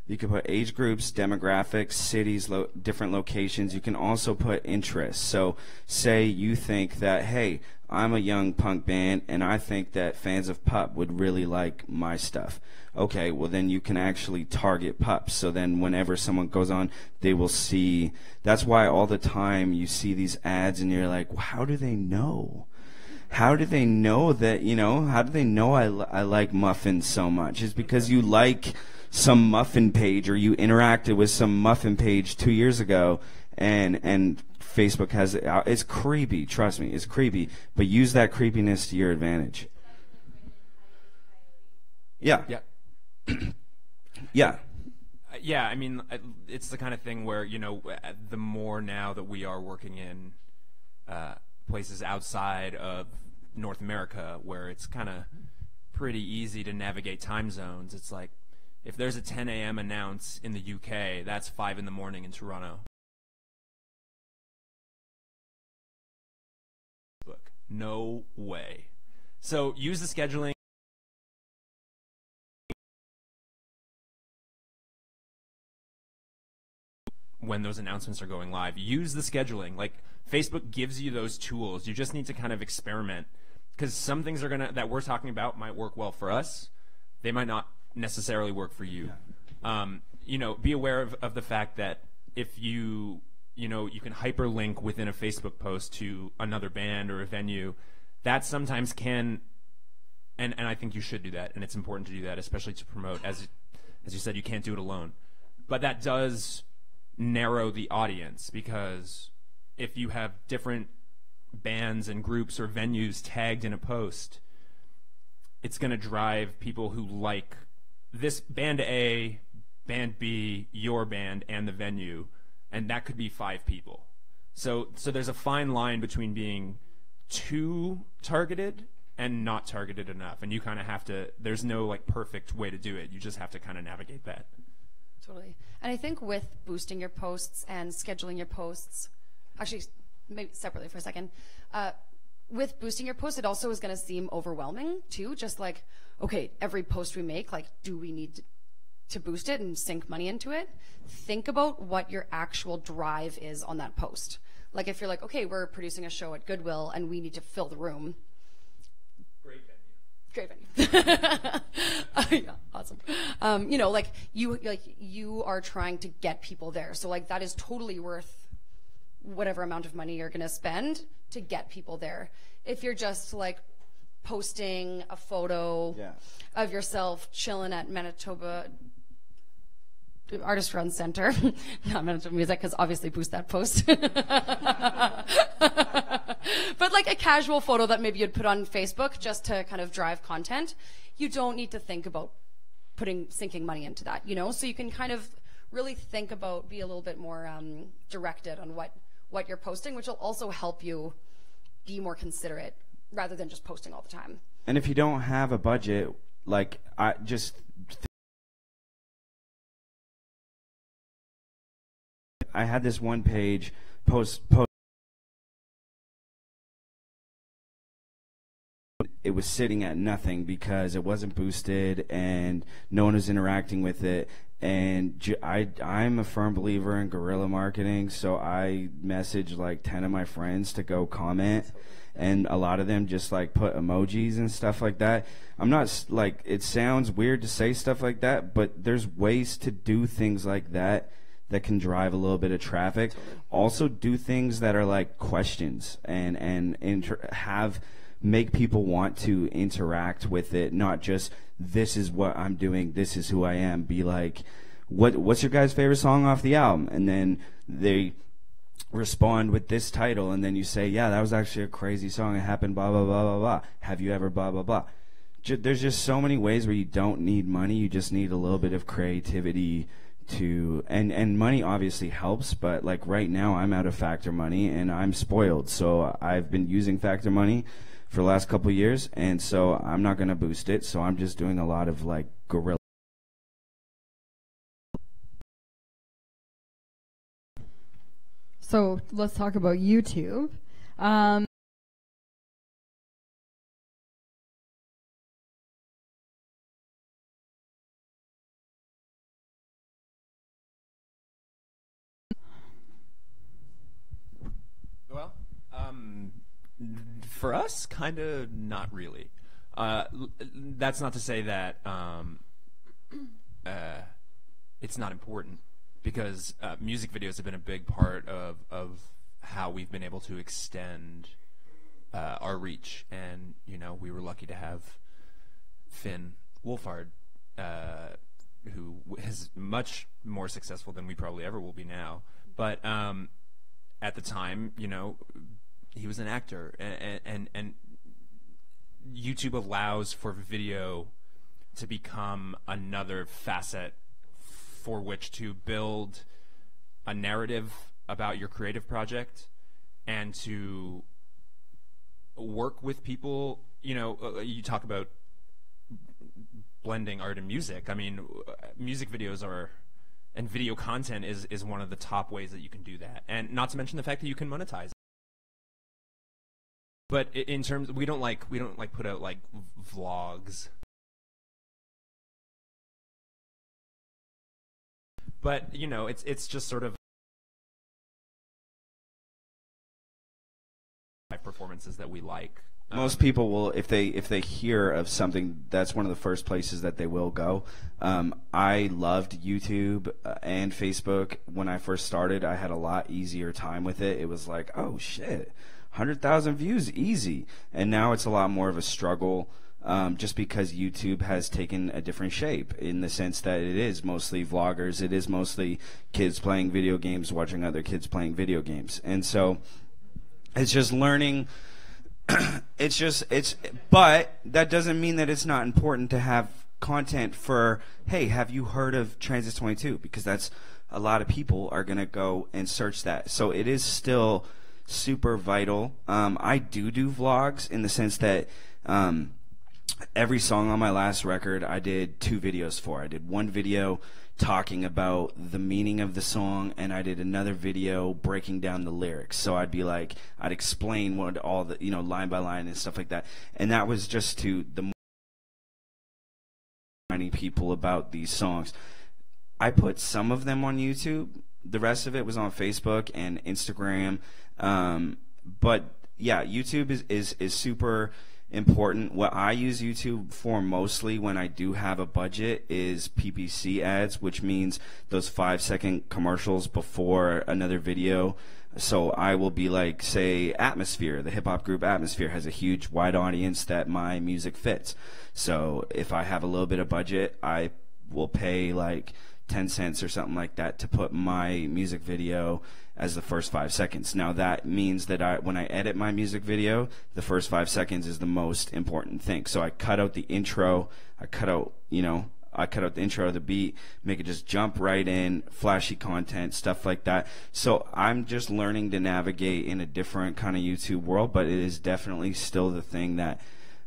You can put age groups, demographics, cities, different locations. You can also put interests. So say you think that, hey, I'm a young punk band and I think that fans of Pup would really like my stuff. Okay, well then you can actually target Pups. So then whenever someone goes on, they will see. That's why all the time you see these ads and you're like, well, how do they know? How do they know that, how do they know I like muffins so much? It's because you like some muffin page, or you interacted with some muffin page 2 years ago, and Facebook has it out. It's creepy, trust me, it's creepy, but use that creepiness to your advantage. Yeah. Yeah. Yeah, I mean, it's the kind of thing where, the more now that we are working in places outside of North America, where it's kind of pretty easy to navigate time zones, it's like, if there's a 10 a.m. announce in the UK, that's 5 in the morning in Toronto. No way. So use the scheduling. When those announcements are going live, use the scheduling. Like, Facebook gives you those tools. You just need to kind of experiment, because some things that we're talking about might work well for us. They might not necessarily work for you. Be aware of the fact that if you can hyperlink within a Facebook post to another band or a venue, that sometimes can, and I think you should do that, and it's important to do that, especially to promote. As you said, you can't do it alone. But that does narrow the audience, because if you have different bands and groups or venues tagged in a post, it's going to drive people who like this band A, band B, your band, and the venue, and that could be 5 people. So there's a fine line between being too targeted and not targeted enough, and you kind of have to. There's no like perfect way to do it. You just have to kind of navigate that. Totally. And I think with boosting your posts and scheduling your posts, actually, maybe separately for a second, with boosting your posts, it also is going to seem overwhelming too. Just like, okay, every post we make, like, do we need to boost it and sink money into it? Think about what your actual drive is on that post. Like, if you're like, okay, we're producing a show at Goodwill and we need to fill the room. Great venue. Yeah, awesome. You are trying to get people there. So like, that is totally worth whatever amount of money you're going to spend to get people there. If you're just like posting a photo of yourself chilling at Manitoba Artist Run Center, not Manitoba Music, because obviously boost that post. But like a casual photo that maybe you'd put on Facebook just to kind of drive content, you don't need to think about sinking money into that, So you can kind of really think about, be a little bit more directed on what you're posting, which will also help you be more considerate rather than just posting all the time. And if you don't have a budget, like I had this one page post. It was sitting at nothing because it wasn't boosted and no one was interacting with it. And I'm a firm believer in guerrilla marketing, so I messaged like 10 of my friends to go comment, and a lot of them just like put emojis and stuff like that. I'm not like, it sounds weird to say stuff like that, but there's ways to do things like that that can drive a little bit of traffic. Also do things that are like questions and make people want to interact with it, not just this is what I'm doing, this is who I am. Be like, what's your guys' favorite song off the album? And then they respond with this title, and then you say, yeah, that was actually a crazy song, it happened blah blah blah blah blah, have you ever blah blah blah. There's just so many ways where you don't need money, you just need a little bit of creativity to, and money obviously helps, but like right now I'm out of Factor money and I'm spoiled, so I've been using Factor money for the last couple of years, and so I'm not going to boost it, so I'm just doing a lot of like guerrilla. So let's talk about YouTube. For us, kind of not really. That's not to say that it's not important, because music videos have been a big part of how we've been able to extend our reach. And, you know, we were lucky to have Finn Wolfhard, who is much more successful than we probably ever will be now. But at the time, you know, he was an actor, and YouTube allows for video to become another facet for which to build a narrative about your creative project and to work with people. You know, you talk about blending art and music. I mean, music videos are, and video content is one of the top ways that you can do that. And not to mention the fact that you can monetize. But in terms, we don't like put out like vlogs. But, you know, it's just sort of performances that we like. Most people will, if they hear of something, that's one of the first places that they will go. I loved YouTube and Facebook when I first started. I had a lot easier time with it. It was like, oh shit, 100,000 views, easy. And now it's a lot more of a struggle, just because YouTube has taken a different shape, in the sense that it is mostly vloggers, it is mostly kids playing video games, watching other kids playing video games. And so it's just learning. But that doesn't mean that it's not important to have content for, hey, have you heard of Transit 22? Because that's, a lot of people are going to go and search that. So it is still super vital. I do vlogs, in the sense that every song on my last record I did 2 videos for. I did one video talking about the meaning of the song, and I did another video breaking down the lyrics. So I'd be like, I'd explain what all the, you know, line by line and stuff like that. And that was just to the reminding people about these songs. I put some of them on YouTube. The rest of it was on Facebook and Instagram. But yeah, YouTube is super important. What I use YouTube for mostly when I do have a budget is PPC ads, which means those 5-second commercials before another video. So I will be like, say, Atmosphere, the hip hop group Atmosphere has a huge wide audience that my music fits. So if I have a little bit of budget, I will pay like 10 cents or something like that to put my music video as the first 5 seconds. Now that means that when I edit my music video, the first 5 seconds is the most important thing. So I cut out the intro, I cut out the intro, the beat, make it just jump right in, flashy content, stuff like that. So I'm just learning to navigate in a different kind of YouTube world, but it is definitely still the thing that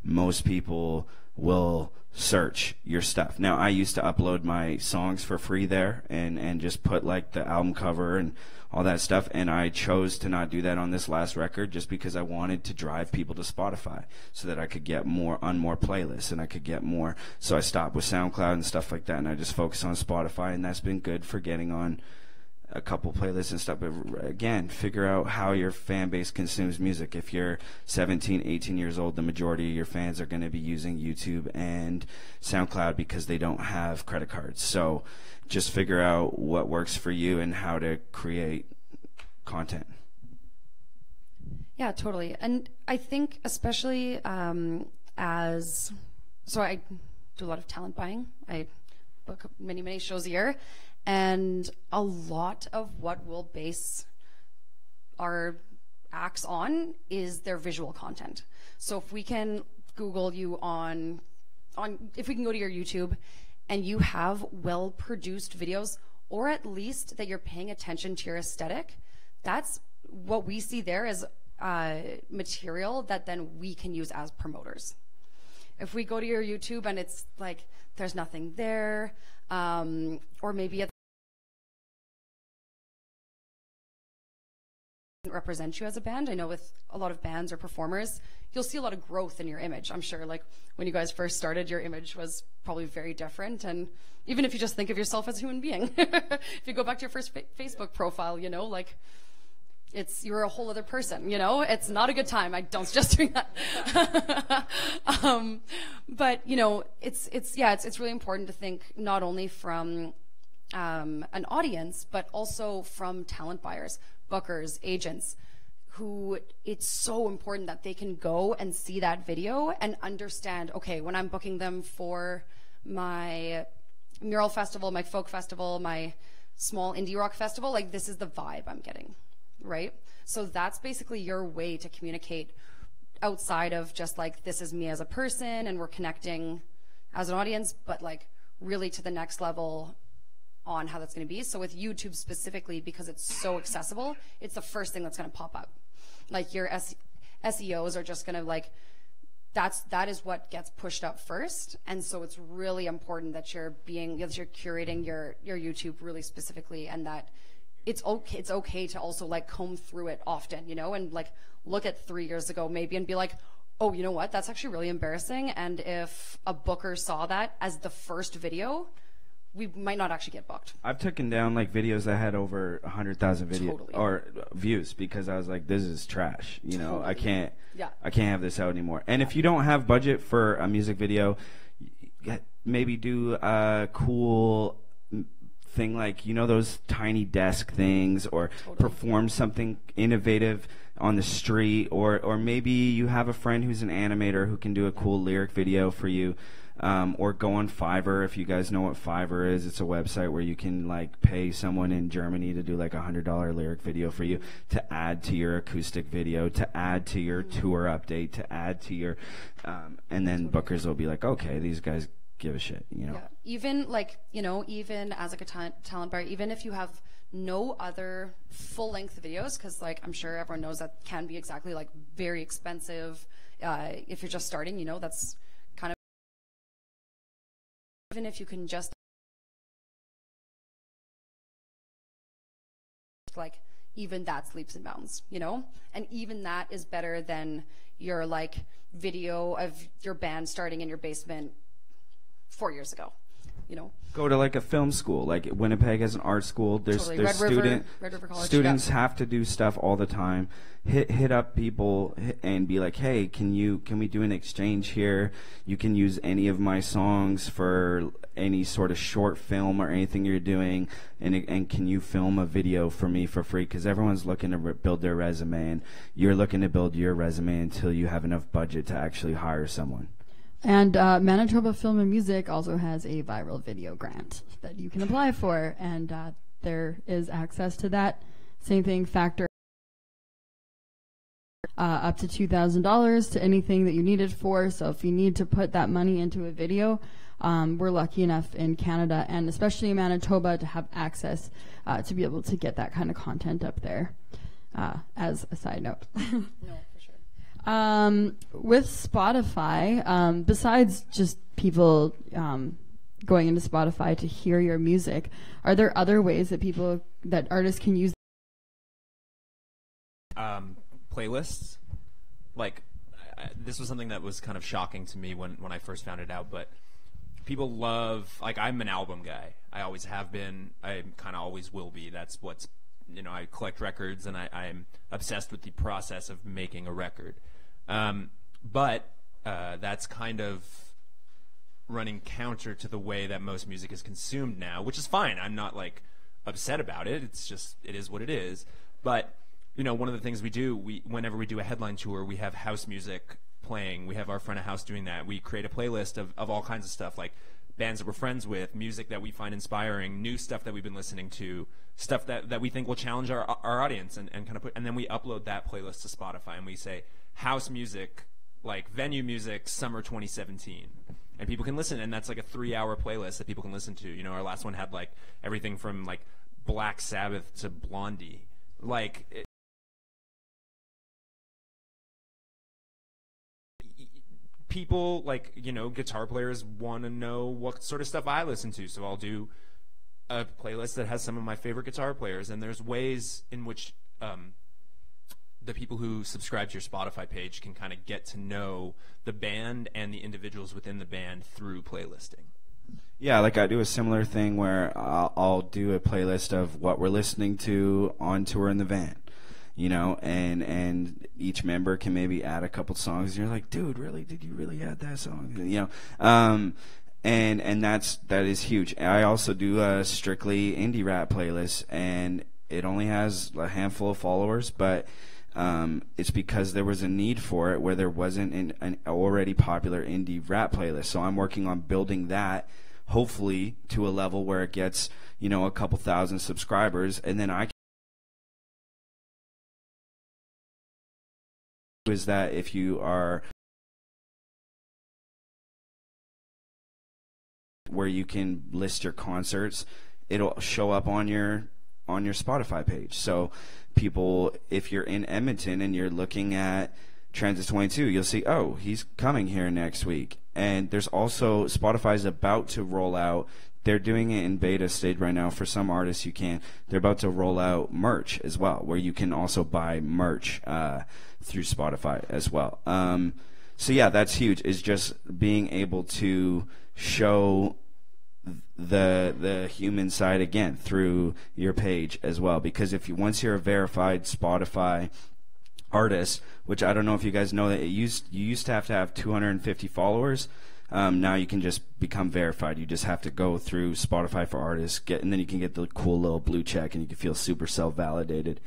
most people will search your stuff. Now, I used to upload my songs for free there and just put like the album cover and all that stuff, and I chose to not do that on this last record just because I wanted to drive people to Spotify so that I could get more on more playlists, and I could get more. So I stopped with SoundCloud and stuff like that, and I just focused on Spotify, and that's been good for getting on a couple playlists and stuff. But again, figure out how your fan base consumes music. If you're 17, 18 years old, the majority of your fans are going to be using YouTube and SoundCloud because they don't have credit cards. So just figure out what works for you and how to create content. Yeah, totally. And I think especially so I do a lot of talent buying. I book many shows a year. And a lot of what we'll base our acts on is their visual content. So if we can Google you if we can go to your YouTube and you have well-produced videos, or at least that you're paying attention to your aesthetic, that's what we see there as material that then we can use as promoters. If we go to your YouTube and it's like there's nothing there, or maybe it doesn't represent you as a band. I know with a lot of bands or performers, you'll see a lot of growth in your image. I'm sure like when you guys first started, your image was probably very different. And even if you just think of yourself as a human being, if you go back to your first Facebook profile, you know, like you're a whole other person, you know? It's not a good time. I don't suggest doing that. But, you know, it's really important to think not only from an audience, but also from talent buyers, bookers, agents, who it's so important that they can go and see that video and understand, okay, when I'm booking them for my mural festival, my folk festival, my small indie rock festival, like this is the vibe I'm getting, right? So that's basically your way to communicate outside of just like, this is me as a person and we're connecting as an audience, but like really to the next level on how that's going to be. So with YouTube specifically, because it's so accessible, it's the first thing that's going to pop up. Like your SEOs are just going to like, that is what gets pushed up first. And so it's really important that you're curating your YouTube really specifically, and that it's okay to also like comb through it often, you know, and like look at 3 years ago maybe and be like, oh, you know what, that's actually really embarrassing. And if a booker saw that as the first video, we might not actually get booked. I've taken down like videos that had over 100,000 Totally. or views because I was like, this is trash. You know, Totally. I can't have this out anymore. And if you don't have budget for a music video, maybe do a cool thing like, you know, those tiny desk things, or perform something innovative on the street, or maybe you have a friend who's an animator who can do a cool lyric video for you. Or go on Fiverr, if you guys know what Fiverr is. It's a website where you can like pay someone in Germany to do like $100 lyric video for you, to add to your acoustic video, to add to your tour update, to add to your, and then bookers will be like, okay, these guys give a shit, you know. Yeah. Even like, you know, even as like a talent buyer, even if you have no other full-length videos, because like I'm sure everyone knows that can be exactly like very expensive. If you're just starting, you know, that's kind of, even if you can just like, even that's leaps and bounds, you know, and even that is better than your like video of your band starting in your basement 4 years ago, you know. Go to like a film school. Like Winnipeg has an art school. There's Red River College, students have to do stuff all the time. Hit up people and be like, hey, can we do an exchange here? You can use any of my songs for any sort of short film or anything you're doing, and can you film a video for me for free? Because everyone's looking to build their resume, and you're looking to build your resume until you have enough budget to actually hire someone. And Manitoba Film and Music also has a viral video grant that you can apply for, and there is access to that. Same thing, factor up to $2,000 to anything that you need it for. So if you need to put that money into a video, we're lucky enough in Canada, and especially in Manitoba, to have access to be able to get that kind of content up there, as a side note. No, for sure. With Spotify, besides just people going into Spotify to hear your music, are there other ways that artists can use? Playlists. Like, this was something that was kind of shocking to me when I first found it out, but people love, like, I'm an album guy. I always have been. I kind of always will be. That's what's, you know, I collect records, and I'm obsessed with the process of making a record. But that's kind of running counter to the way that most music is consumed now, which is fine. I'm not like upset about it. It's just, it is what it is. But, you know, one of the things we do, whenever we do a headline tour, we have house music playing. We have our front of house doing that. We create a playlist of all kinds of stuff, like bands that we're friends with, music that we find inspiring, new stuff that we've been listening to, stuff that we think will challenge our audience, and kind of and then we upload that playlist to Spotify, and we say house music, like venue music, summer 2017, and people can listen, and that's like a 3-hour playlist that people can listen to. You know, our last one had like everything from like Black Sabbath to Blondie, like people, like, you know, guitar players want to know what sort of stuff I listen to, so I'll do a playlist that has some of my favorite guitar players. And there's ways in which the people who subscribe to your Spotify page can kind of get to know the band and the individuals within the band through playlisting. Yeah, like I do a similar thing where I'll do a playlist of what we're listening to on tour in the van. you know, and each member can maybe add a couple songs. And you're like, dude, really? Did you really add that song? You know, and that is huge. I also do a strictly indie rap playlist, and it only has a handful of followers, but it's because there was a need for it where there wasn't an already popular indie rap playlist. So I'm working on building that, hopefully to a level where it gets, you know, a couple thousand subscribers, and then I can is that if you are where you can list your concerts, it'll show up on your Spotify page. So people, if you're in Edmonton and you're looking at Transit 22, you'll see, oh, he's coming here next week. And there's also, Spotify's about to roll out, they're doing it in beta stage right now. For some artists you can. They're about to roll out merch as well, where you can also buy merch through Spotify as well. So yeah, that's huge, is just being able to show the human side again through your page as well. Because if you, once you're a verified Spotify artist, which I don't know if you guys know that you used to have 250 followers. Now you can just become verified. You just have to go through Spotify for Artists, and then you can get the cool little blue check, and you can feel super self-validated.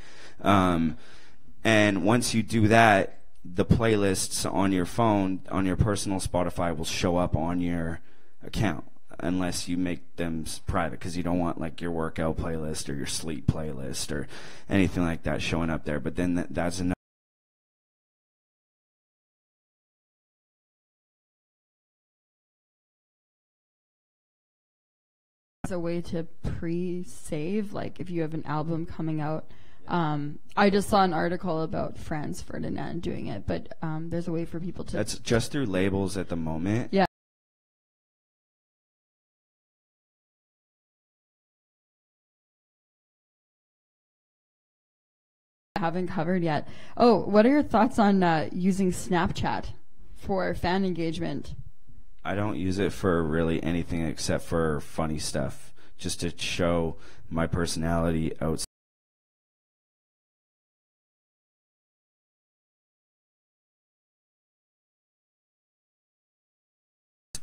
And once you do that, the playlists on your phone, on your personal Spotify, will show up on your account, unless you make them private, because you don't want like your workout playlist or your sleep playlist or anything like that showing up there. But then that's another. A way to pre-save, like if you have an album coming out. I just saw an article about Franz Ferdinand doing it, but there's a way for people to. That's just through labels at the moment. Yeah. Haven't covered yet. Oh, what are your thoughts on using Snapchat for fan engagement? I don't use it for really anything except for funny stuff, just to show my personality outside.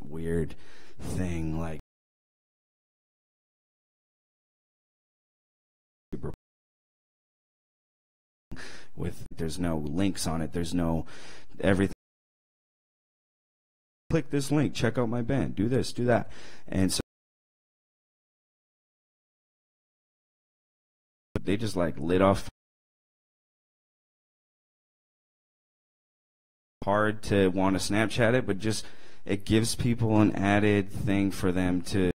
Weird thing, like with there's no links on it, there's no everything. Click this link, check out my band, do this, do that. And so they just like lit off. Hard to want to Snapchat it, but just it gives people an added thing for them to.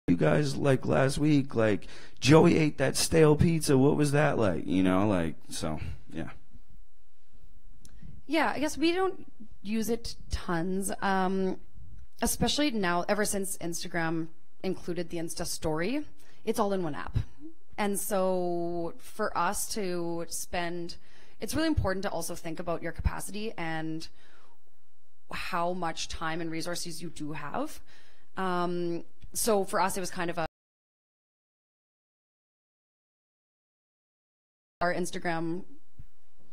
You guys, like last week, like Joey ate that stale pizza, what was that like? You know, like, so yeah. Yeah, I guess we don't use it tons, especially now, ever since Instagram included the Insta story. It's all in one app. And so for us to spend, it's really important to also think about your capacity and how much time and resources you do have. So for us, it was kind of our Instagram,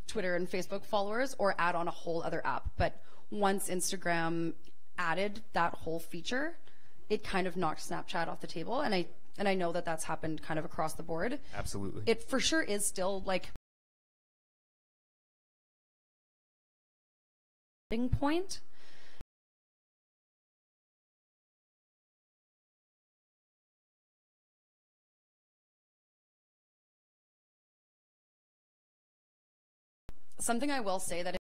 Twitter and Facebook followers, or add on a whole other app. But once Instagram added that whole feature, it kind of knocked Snapchat off the table. And I know that that's happened kind of across the board. Absolutely. It for sure is still like point. Something I will say that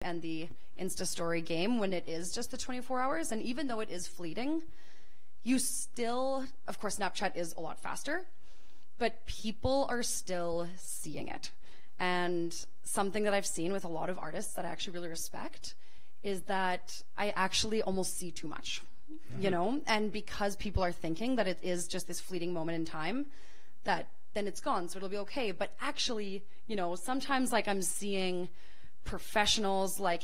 and the Insta story game, when it is just the 24 hours, and even though it is fleeting, you still, of course, Snapchat is a lot faster, but people are still seeing it. And something that I've seen with a lot of artists that I actually really respect is that I actually almost see too much, you know? And because people are thinking that it is just this fleeting moment in time, that then it's gone, so it'll be okay. But actually, you know, sometimes like I'm seeing professionals like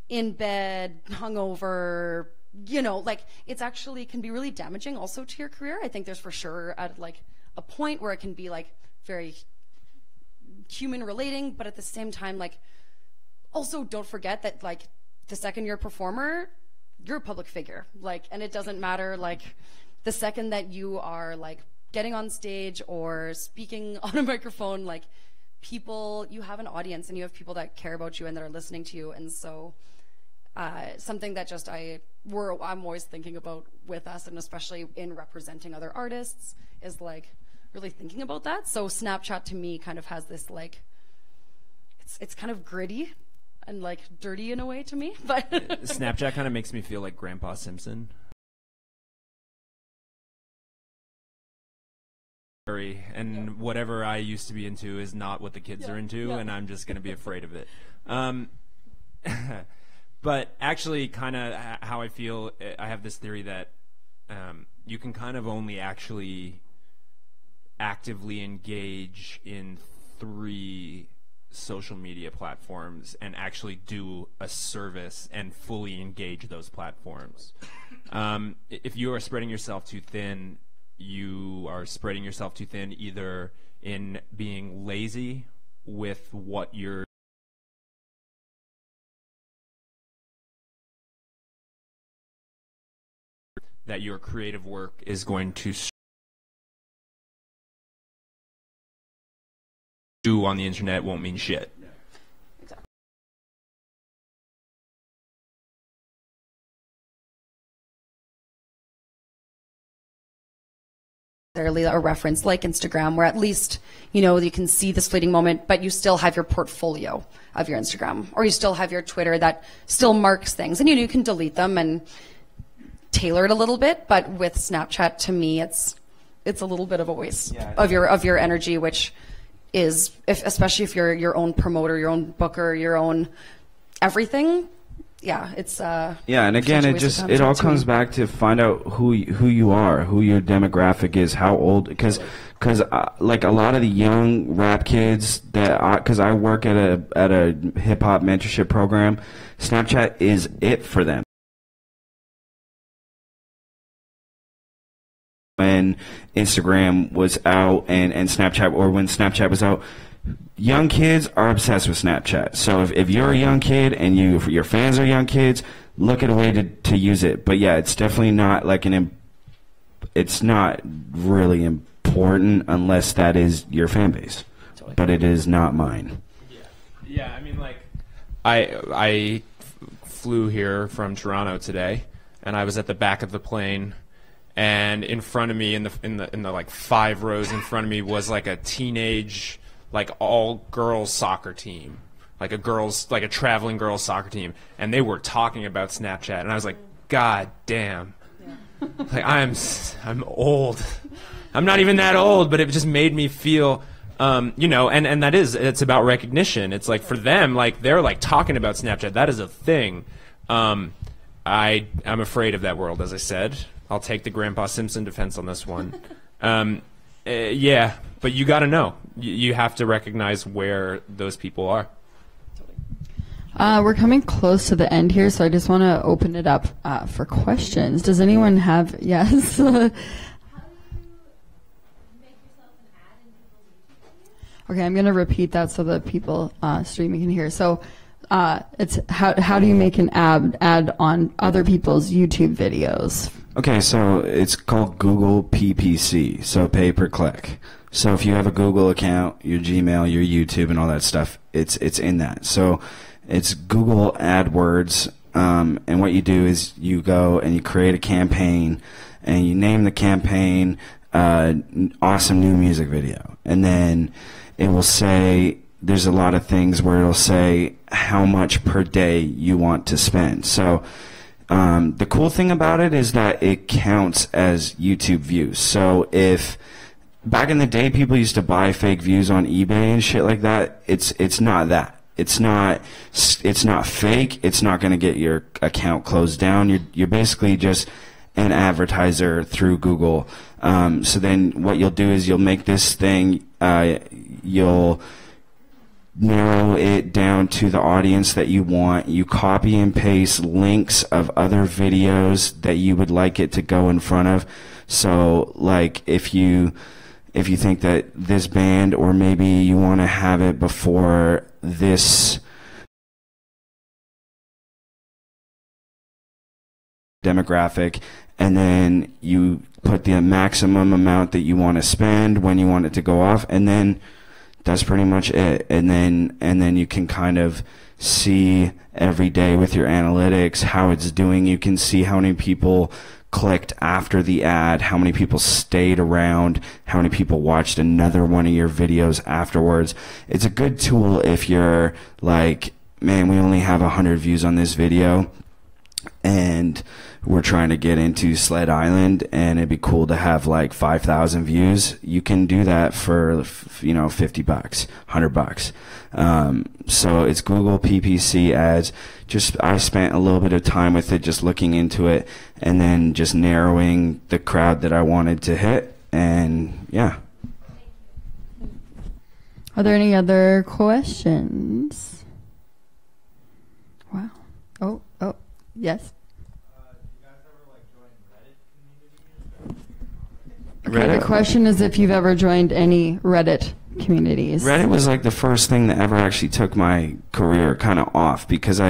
in bed, hungover, you know, like it's actually can be really damaging also to your career. I think there's for sure at like a point where it can be like very human relating, but at the same time, like also don't forget that like the second you're a performer, you're a public figure, like, and it doesn't matter, like the second that you are like getting on stage or speaking on a microphone, like people, you have an audience and you have people that care about you and that are listening to you. And so something that just I'm always thinking about with us, and especially in representing other artists, is like really thinking about that. So Snapchat to me kind of has this like, it's kind of gritty and like dirty in a way to me, but Snapchat kind of makes me feel like Grandpa Simpson. And whatever I used to be into is not what the kids are into, and I'm just going to be afraid of it. But actually, kind of how I feel, I have this theory that you can kind of only actually actively engage in 3 social media platforms and actually do a service and fully engage those platforms. If you are spreading yourself too thin, you are spreading yourself too thin either in being lazy with what you're that your creative work is going to do on the internet won't mean shit. A reference like Instagram, where at least, you know, you can see this fleeting moment, but you still have your portfolio of your Instagram, or you still have your Twitter that still marks things, and you can delete them and tailor it a little bit. But with Snapchat, to me, it's a little bit of a waste of your energy, which is, especially if you're your own promoter, your own booker, your own everything. Yeah, it's and again, it all comes back to find out who you are, who your demographic is, how old, because like a lot of the young rap kids because I work at a hip hop mentorship program, Snapchat is it for them. When Instagram was out and Snapchat, or when Snapchat was out, young kids are obsessed with Snapchat. So if you're a young kid and your fans are young kids, look at a way to use it. But yeah, it's definitely not like it's not really important unless that is your fan base. Totally. But it is not mine. Yeah. I mean, like, I flew here from Toronto today, and I was at the back of the plane. And in front of me, in the like 5 rows in front of me, was like a teenage, like all girls soccer team, like a traveling girls soccer team, and they were talking about Snapchat, and I was like, God damn, like I'm old. I'm not even that old, but it just made me feel, you know, and it's about recognition. It's like for them, like they're like talking about Snapchat. That is a thing. I'm afraid of that world, as I said. I'll take the Grandpa Simpson defense on this one. Yeah, but you got to know. You have to recognize where those people are. We're coming close to the end here, so I just want to open it up for questions. Does anyone have... Yes? Okay, I'm going to repeat that so that people streaming can hear. So it's how do you make an ad on other people's YouTube videos? Okay, so it's called Google PPC, so pay per click. So if you have a Google account, your Gmail, your YouTube, and all that stuff, it's in that. So it's Google AdWords, and what you do is you go and you create a campaign, and you name the campaign Awesome New Music Video. And then it will say, there's a lot of things where it'll say how much per day you want to spend. So the cool thing about it is that it counts as YouTube views. So if back in the day people used to buy fake views on eBay and shit like that, it's not that. It's not fake. It's not going to get your account closed down. You're basically just an advertiser through Google. So then what you'll do is you'll make this thing, you'll narrow it down to the audience that you want. You copy and paste links of other videos that you would like it to go in front of. So like if you think that this band, or maybe you want to have it before this demographic, and then you put the maximum amount that you want to spend when you want it to go off, and then that's pretty much it. And then you can kind of see every day with your analytics how it's doing. You can see how many people clicked after the ad, how many people stayed around, how many people watched another one of your videos afterwards. It's a good tool if you're like, man, we only have 100 views on this video and we're trying to get into Sled Island and it'd be cool to have like 5,000 views. You can do that for, $50, $100. So it's Google PPC ads. I spent a little bit of time with it, just looking into it and then just narrowing the crowd that I wanted to hit. And yeah. Are there any other questions? Wow. Oh, yes. Okay, the question is if you've ever joined any Reddit communities. Reddit was like the first thing that ever actually took my career kind of off, because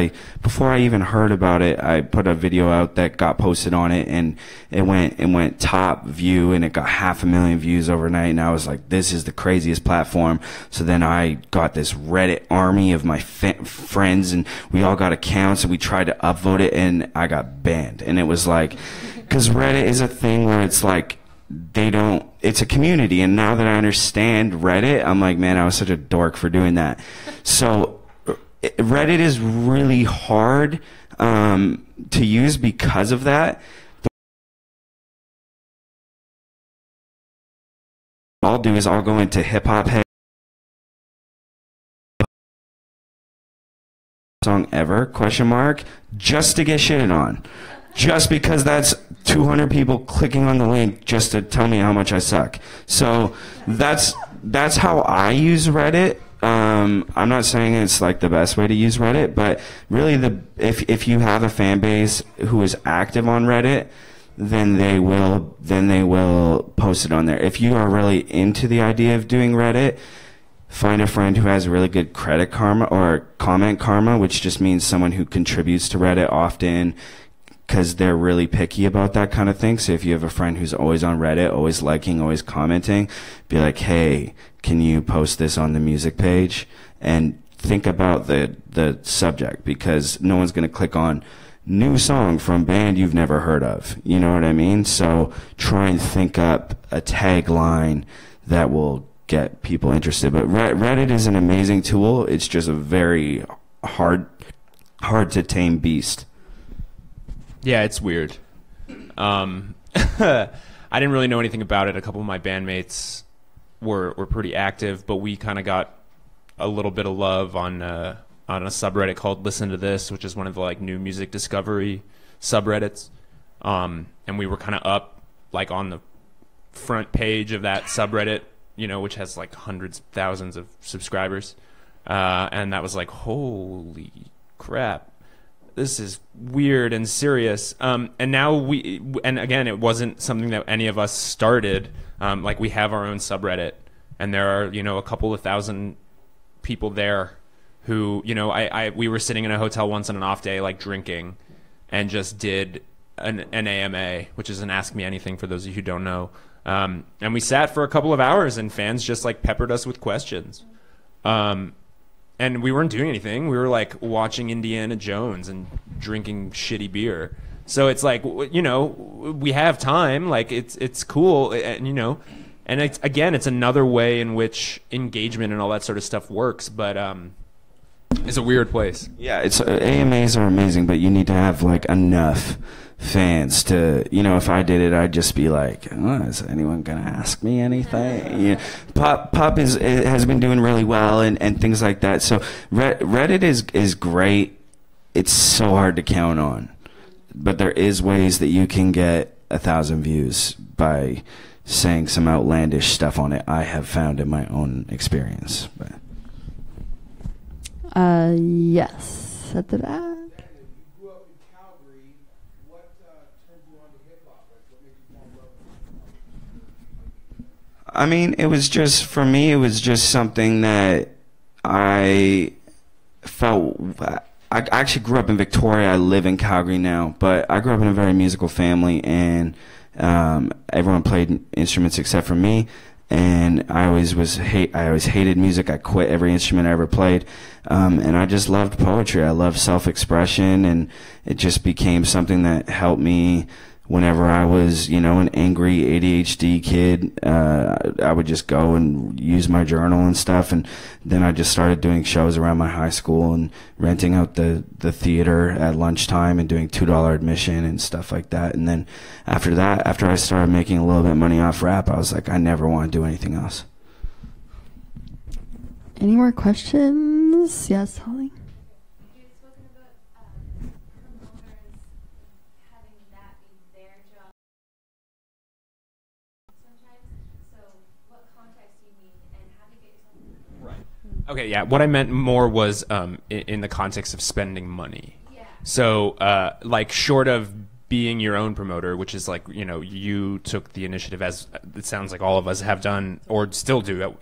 before I even heard about it, I put a video out that got posted on it, and it went top view, and it got 500,000 views overnight, and I was like, this is the craziest platform. So then I got this Reddit army of my friends, and we all got accounts, and we tried to upvote it, and I got banned. And it was like, because Reddit is a thing where it's like, it's a community, and now that I understand Reddit, I'm like, man, I was such a dork for doing that. So Reddit is really hard to use because of that. What I'll do is I'll go into hip hop song ever ? Just to get shitted on. Just because that's 200 people clicking on the link just to tell me how much I suck. So that's how I use Reddit. I'm not saying it's like the best way to use Reddit, but really if you have a fan base who is active on Reddit, then they will post it on there. If you are really into the idea of doing Reddit, find a friend who has really good credit karma or comment karma, which just means someone who contributes to Reddit often, because they're really picky about that kind of thing. So if you have a friend who's always on Reddit, always liking, always commenting, be like, hey, can you post this on the music page? And think about the subject, because no one's going to click on new song from band you've never heard of. You know what I mean? So try and think up a tagline that will get people interested. But Reddit is an amazing tool. It's just a very hard to tame beast. Yeah, it's weird. I didn't really know anything about it. A couple of my bandmates were pretty active, but we kind of got a little bit of love on a subreddit called Listen to This, which is one of the like new music discovery subreddits. And we were kind of up like on the front page of that subreddit, which has like hundreds of thousands of subscribers. And that was like, holy crap. This is weird and serious. And now and again, it wasn't something that any of us started. Like we have our own subreddit, and there are, a couple of thousand people there who, we were sitting in a hotel once on an off day, like drinking, and just did an AMA, which is an Ask Me Anything for those of you who don't know. And we sat for a couple of hours, and fans just like peppered us with questions. And we weren't doing anything. We were like watching Indiana Jones and drinking shitty beer. So it's like, we have time. Like it's cool, and and it's another way in which engagement and all that sort of stuff works. But it's a weird place. Yeah, AMAs are amazing, but you need to have like enough fans to, if I did it, I'd just be like, is anyone gonna ask me anything? Pop has been doing really well and things like that. So Reddit is great. It's so hard to count on, but there is ways that you can get 1,000 views by saying some outlandish stuff on it. I have found in my own experience. But Yes, at the back. You grew up in Calgary. What turned you on to hip hop? Like, what made you fall in love with hip hop? I mean, it was just, for me, it was just something that I felt. I actually grew up in Victoria. I live in Calgary now, but I grew up in a very musical family, and everyone played instruments except for me. And I always hated music. I quit every instrument I ever played, and I just loved poetry. I loved self-expression, and it just became something that helped me. Whenever I was, an angry ADHD kid, I would just go and use my journal and stuff. And then I just started doing shows around my high school and renting out the theater at lunchtime and doing $2 admission and stuff like that. And then after that, after I started making a little bit of money off rap, I was like, I never want to do anything else. Any more questions? Yes, Holly? Okay, yeah. What I meant more was in the context of spending money. Yeah. So, like, short of being your own promoter, which is like, you took the initiative, as it sounds like all of us have done or still do,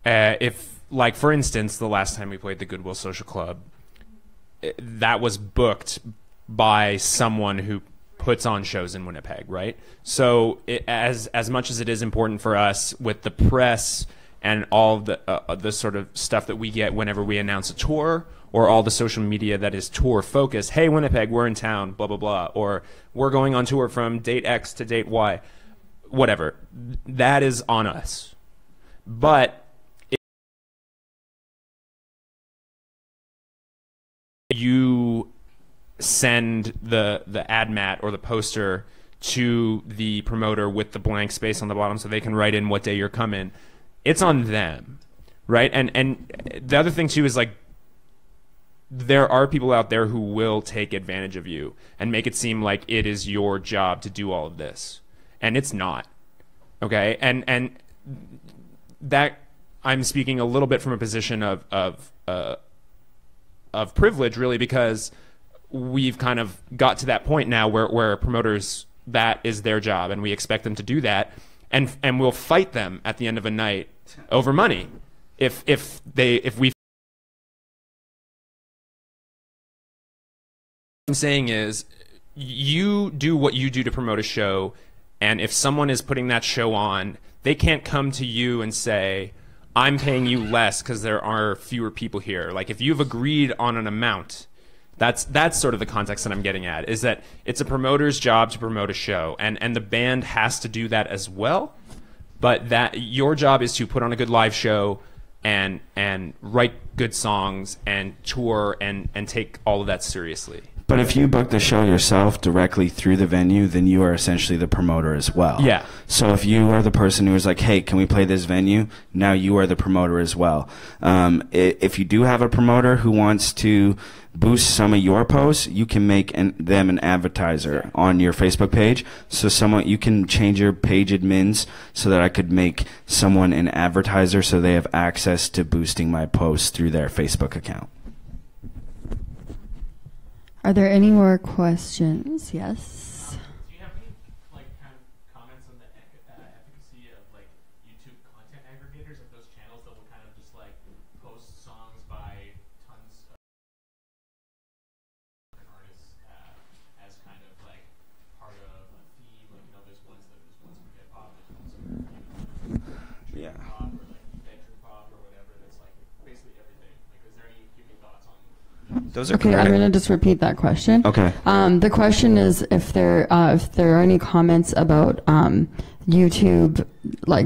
if, like, for instance, the last time we played the Goodwill Social Club, that was booked by someone who puts on shows in Winnipeg, right? So as much as it is important for us with the press and all the sort of stuff that we get whenever we announce a tour, or all the social media that is tour focused. Hey, Winnipeg, we're in town, blah, blah, blah. Or we're going on tour from date X to date Y. Whatever. That is on us. But if you send the ad mat or the poster to the promoter with the blank space on the bottom so they can write in what day you're coming, it's on them, right? And the other thing too is, like, there are people out there who will take advantage of you and make it seem like it is your job to do all of this, and it's not. Okay, and that I'm speaking a little bit from a position of privilege, really, because we've kind of got to that point now where promoters, that is their job, and we expect them to do that. And we'll fight them at the end of a night over money. If we. What I'm saying is, you do what you do to promote a show, and if someone is putting that show on, they can't come to you and say, I'm paying you less because there are fewer people here. Like, if you've agreed on an amount, that's sort of the context that I'm getting at, is that it's a promoter's job to promote a show, and the band has to do that as well, but that your job is to put on a good live show and write good songs and tour and take all of that seriously. But if you book the show yourself directly through the venue, then you are essentially the promoter as well. Yeah. So if you are the person who is like, hey, can we play this venue? Now you are the promoter as well. If you do have a promoter who wants to boost some of your posts, you can make them an advertiser on your Facebook page. So you can change your page admins so that I could make someone an advertiser so they have access to boosting my posts through their Facebook account. Are there any more questions? Yes. Do you have any kind of comments on the efficacy of YouTube content aggregators, of those channels that will kind of just post songs by tons of artists as kind of part of a theme? There's ones for hip hop, there's ones for Yeah. pop or venture pop or whatever. That's basically everything. Is there any thoughts on? Those are Okay, I'm going to just repeat that question. Okay. The question is if there are any comments about YouTube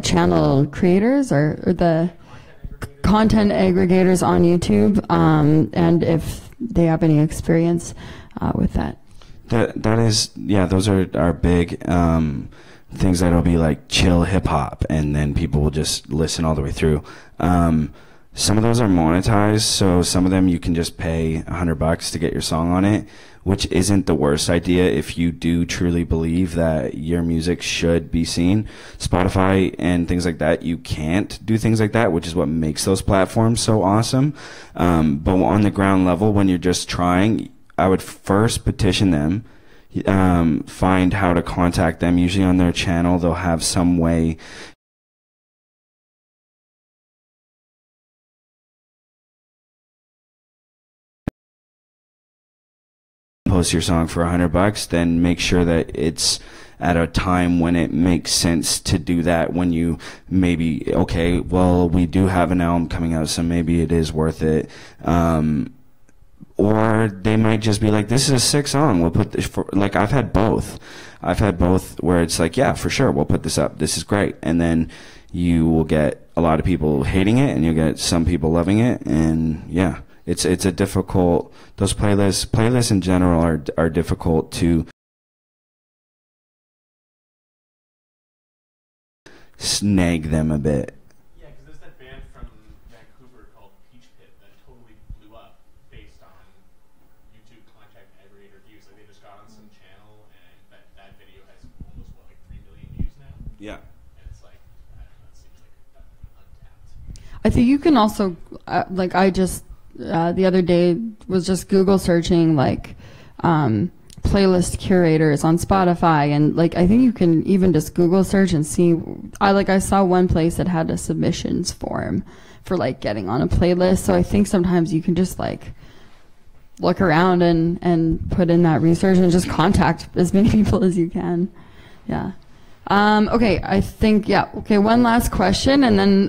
channel creators or the content aggregators on YouTube, and if they have any experience with that. That is, yeah, those are big things that'll be like chill hip hop, and then people will just listen all the way through. some of those are monetized, so some of them you can just pay $100 to get your song on it, which isn't the worst idea if you do truly believe that your music should be seen. Spotify and things like that, you can't do things like that, which is what makes those platforms so awesome. But on the ground level, when you're just trying, I would first petition them, find how to contact them. Usually on their channel, they'll have some way post your song for $100, then make sure that it's at a time when it makes sense to do that, when you maybe, okay, well, we do have an album coming out, so maybe it is worth it. Or they might just be like, this is a sick song, we'll put this for, like, I've had both where it's like, yeah, for sure, we'll put this up, this is great, and then you will get a lot of people hating it and you'll get some people loving it, and yeah, it's a difficult, those playlists in general are difficult to snag them a bit. Yeah, because there's that band from Vancouver called Peach Pit that totally blew up based on YouTube contact aggregator views. Like, they just got on some channel, and that video has almost, what, like 3 million views now? Yeah. And it's like, I don't know, it seems like untapped. I think you can also, like, I just the other day was just Google searching like playlist curators on Spotify, and like I think you can even just Google search and see. I saw one place that had a submissions form for like getting on a playlist. So I think sometimes you can just like look around and put in that research and just contact as many people as you can. Yeah. Okay, I think, yeah. Okay, one last question, and then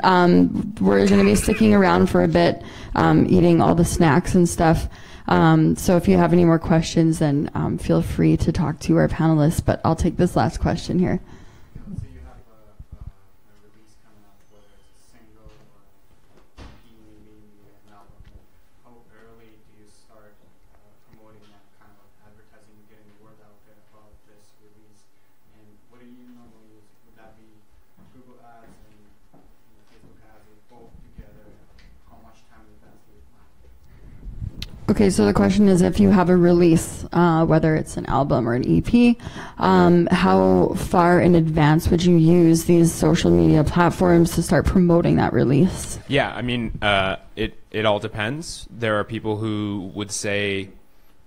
we're going to be sticking around for a bit, eating all the snacks and stuff. So if you have any more questions, then feel free to talk to our panelists, but I'll take this last question here. So you have a release coming out, whether it's a single or EP, maybe an album. How early do you start promoting that, kind of like advertising, getting the word out there about this release? And what do you normally use? Would that be Google Ads and Facebook Ads, or both together? How much time in advance do you plan? Okay, so the question is, if you have a release, whether it's an album or an EP, how far in advance would you use these social media platforms to start promoting that release? Yeah, I mean, it all depends. There are people who would say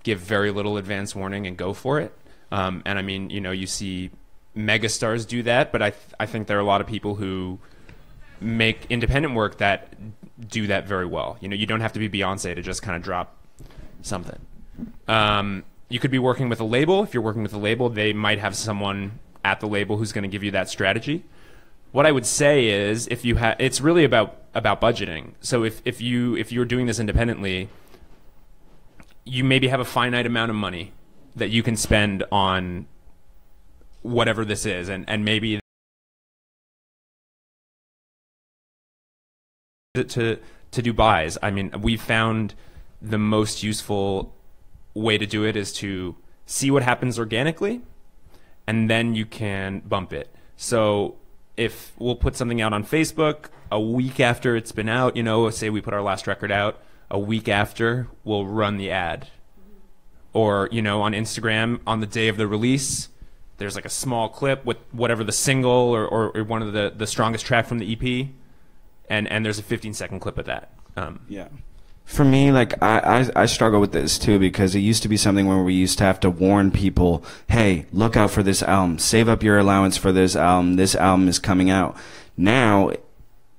give very little advance warning and go for it. And I mean, you see megastars do that, but I think there are a lot of people who make independent work that do that very well. You don't have to be Beyonce to just kind of drop something. You could be working with a label. If you're working with a label, they might have someone at the label who's going to give you that strategy. What I would say is, if you have, it's really about budgeting. So if you're doing this independently, you maybe have a finite amount of money that you can spend on whatever this is, and maybe to do buys. I mean, we found the most useful way to do it is to see what happens organically, and then you can bump it. So if we'll put something out on Facebook a week after it's been out, say we put our last record out, a week after we'll run the ad. Or, on Instagram on the day of the release, there's like a small clip with whatever the single or one of the strongest track from the EP, and there's a 15-second clip of that. Yeah. For me, like, I struggle with this too, because it used to be something where we used to have to warn people, hey, look out for this album, save up your allowance for this album is coming out. Now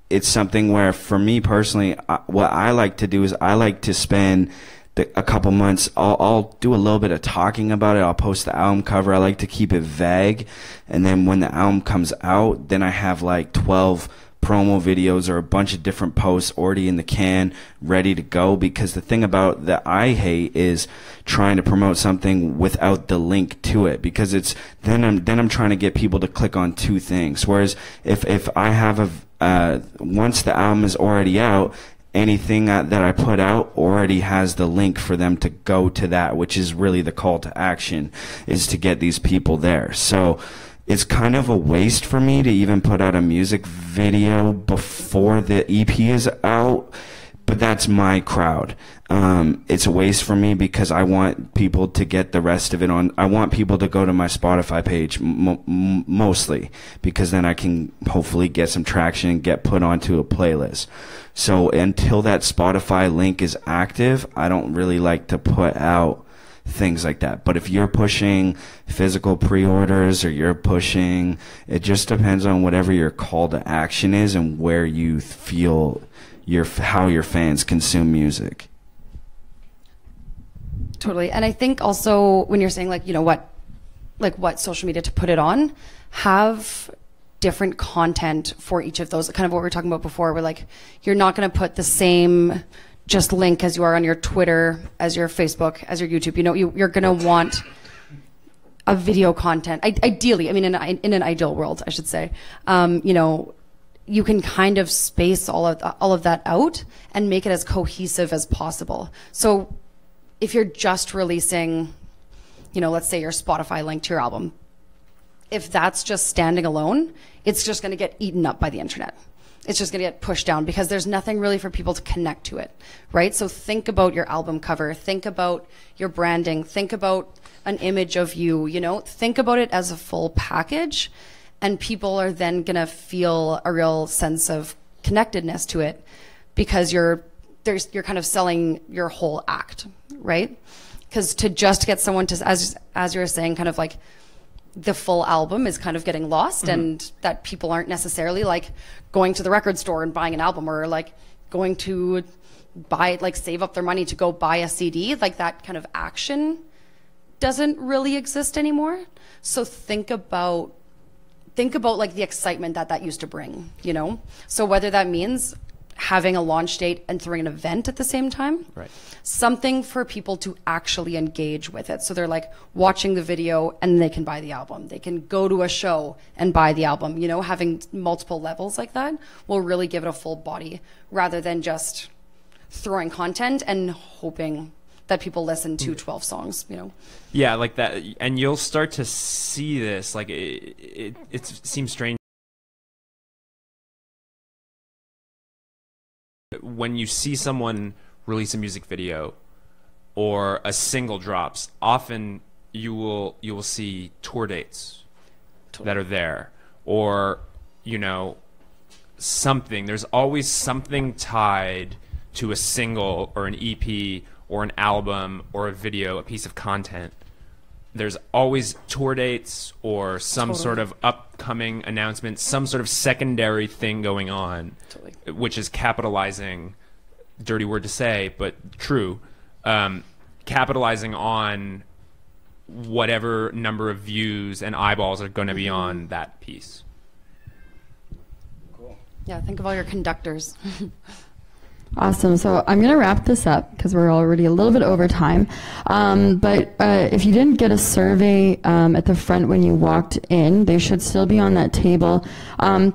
it's something where, for me personally, what I like to do is I like to spend a couple months. I'll do a little bit of talking about it. I'll post the album cover. I like to keep it vague, and then when the album comes out, then I have like 12 promo videos or a bunch of different posts already in the can, ready to go. Because the thing about that I hate is trying to promote something without the link to it, because it's then I'm trying to get people to click on two things. Whereas if I have once the album is already out, anything that I put out already has the link for them to go to that, which is really the call to action, is to get these people there. So it's kind of a waste for me to even put out a music video before the EP is out, but that's my crowd. It's a waste for me because I want people to get the rest of it on. I want people to go to my Spotify page mostly, because then I can hopefully get some traction and get put onto a playlist. So until that Spotify link is active, I don't really like to put out things like that. But if you're pushing physical pre-orders, or you're pushing, it just depends on whatever your call to action is and where you feel how your fans consume music. Totally. And I think also when you're saying like, you know, what social media to put it on, have different content for each of those. Kind of what we were talking about before, where like you're not going to put the same just link as you are on your Twitter, as your Facebook, as your YouTube. You know, you're going to want a video content. Ideally, I mean, in an ideal world, I should say, you know, you can kind of space all of that out and make it as cohesive as possible. So if you're just releasing, you know, let's say your Spotify link to your album, if that's just standing alone, it's just going to get eaten up by the internet. It's just going to get pushed down because there's nothing really for people to connect to it, right? So think about your album cover, think about your branding, think about an image of you, you know, think about it as a full package, and people are then going to feel a real sense of connectedness to it because you're kind of selling your whole act, right? Because to just get someone to, as you were saying, kind of like the full album is kind of getting lost, and that people aren't necessarily like going to the record store and buying an album, or like going to buy, like save up their money to go buy a CD. Like that kind of action doesn't really exist anymore. So think about like the excitement that used to bring, you know? So whether that means having a launch date and throwing an event at the same time, Right. Something for people to actually engage with it. So they're like watching the video and they can buy the album. They can go to a show and buy the album. You know, having multiple levels like that will really give it a full body, rather than just throwing content and hoping that people listen to 12 songs, you know? Yeah, like that. And you'll start to see this, like it seems strange. When you see someone release a music video or a single drops, often you will see tour dates that are there, or, you know, something. There's always something tied to a single or an EP or an album or a video, a piece of content. There's always tour dates or some sort of upcoming announcement, some sort of secondary thing going on, which is capitalizing, dirty word to say, but true, capitalizing on whatever number of views and eyeballs are going to be on that piece. Cool. Yeah, think of all your conductors. Awesome. So I'm going to wrap this up because we're already a little bit over time. But if you didn't get a survey at the front when you walked in, they should still be on that table.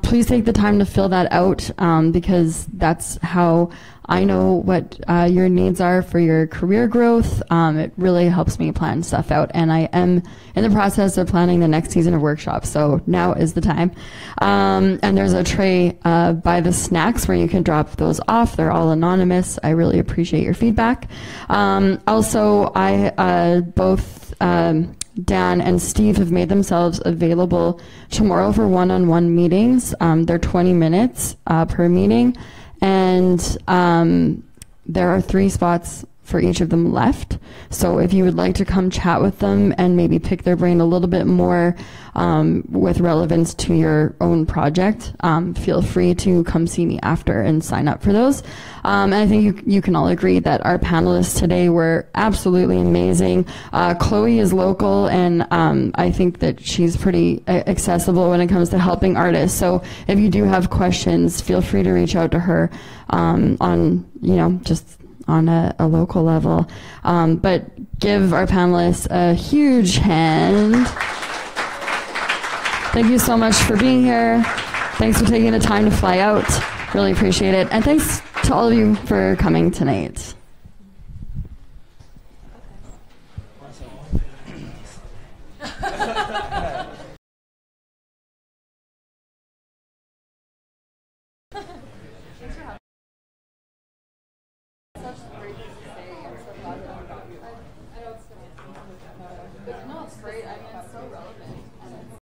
Please take the time to fill that out because that's how I know what your needs are for your career growth. It really helps me plan stuff out, and I am in the process of planning the next season of workshops, so now is the time. And there's a tray by the snacks where you can drop those off. They're all anonymous. I really appreciate your feedback. Also, both Dan and Steve have made themselves available tomorrow for one-on-one meetings. They're 20 minutes per meeting. And there are 3 spots for each of them left. So if you would like to come chat with them and maybe pick their brain a little bit more with relevance to your own project, feel free to come see me after and sign up for those. And I think you can all agree that our panelists today were absolutely amazing. Chloe is local, and I think that she's pretty accessible when it comes to helping artists. So if you do have questions, feel free to reach out to her just on a local level. But give our panelists a huge hand. Thank you so much for being here. Thanks for taking the time to fly out. Really appreciate it. And thanks to all of you for coming tonight.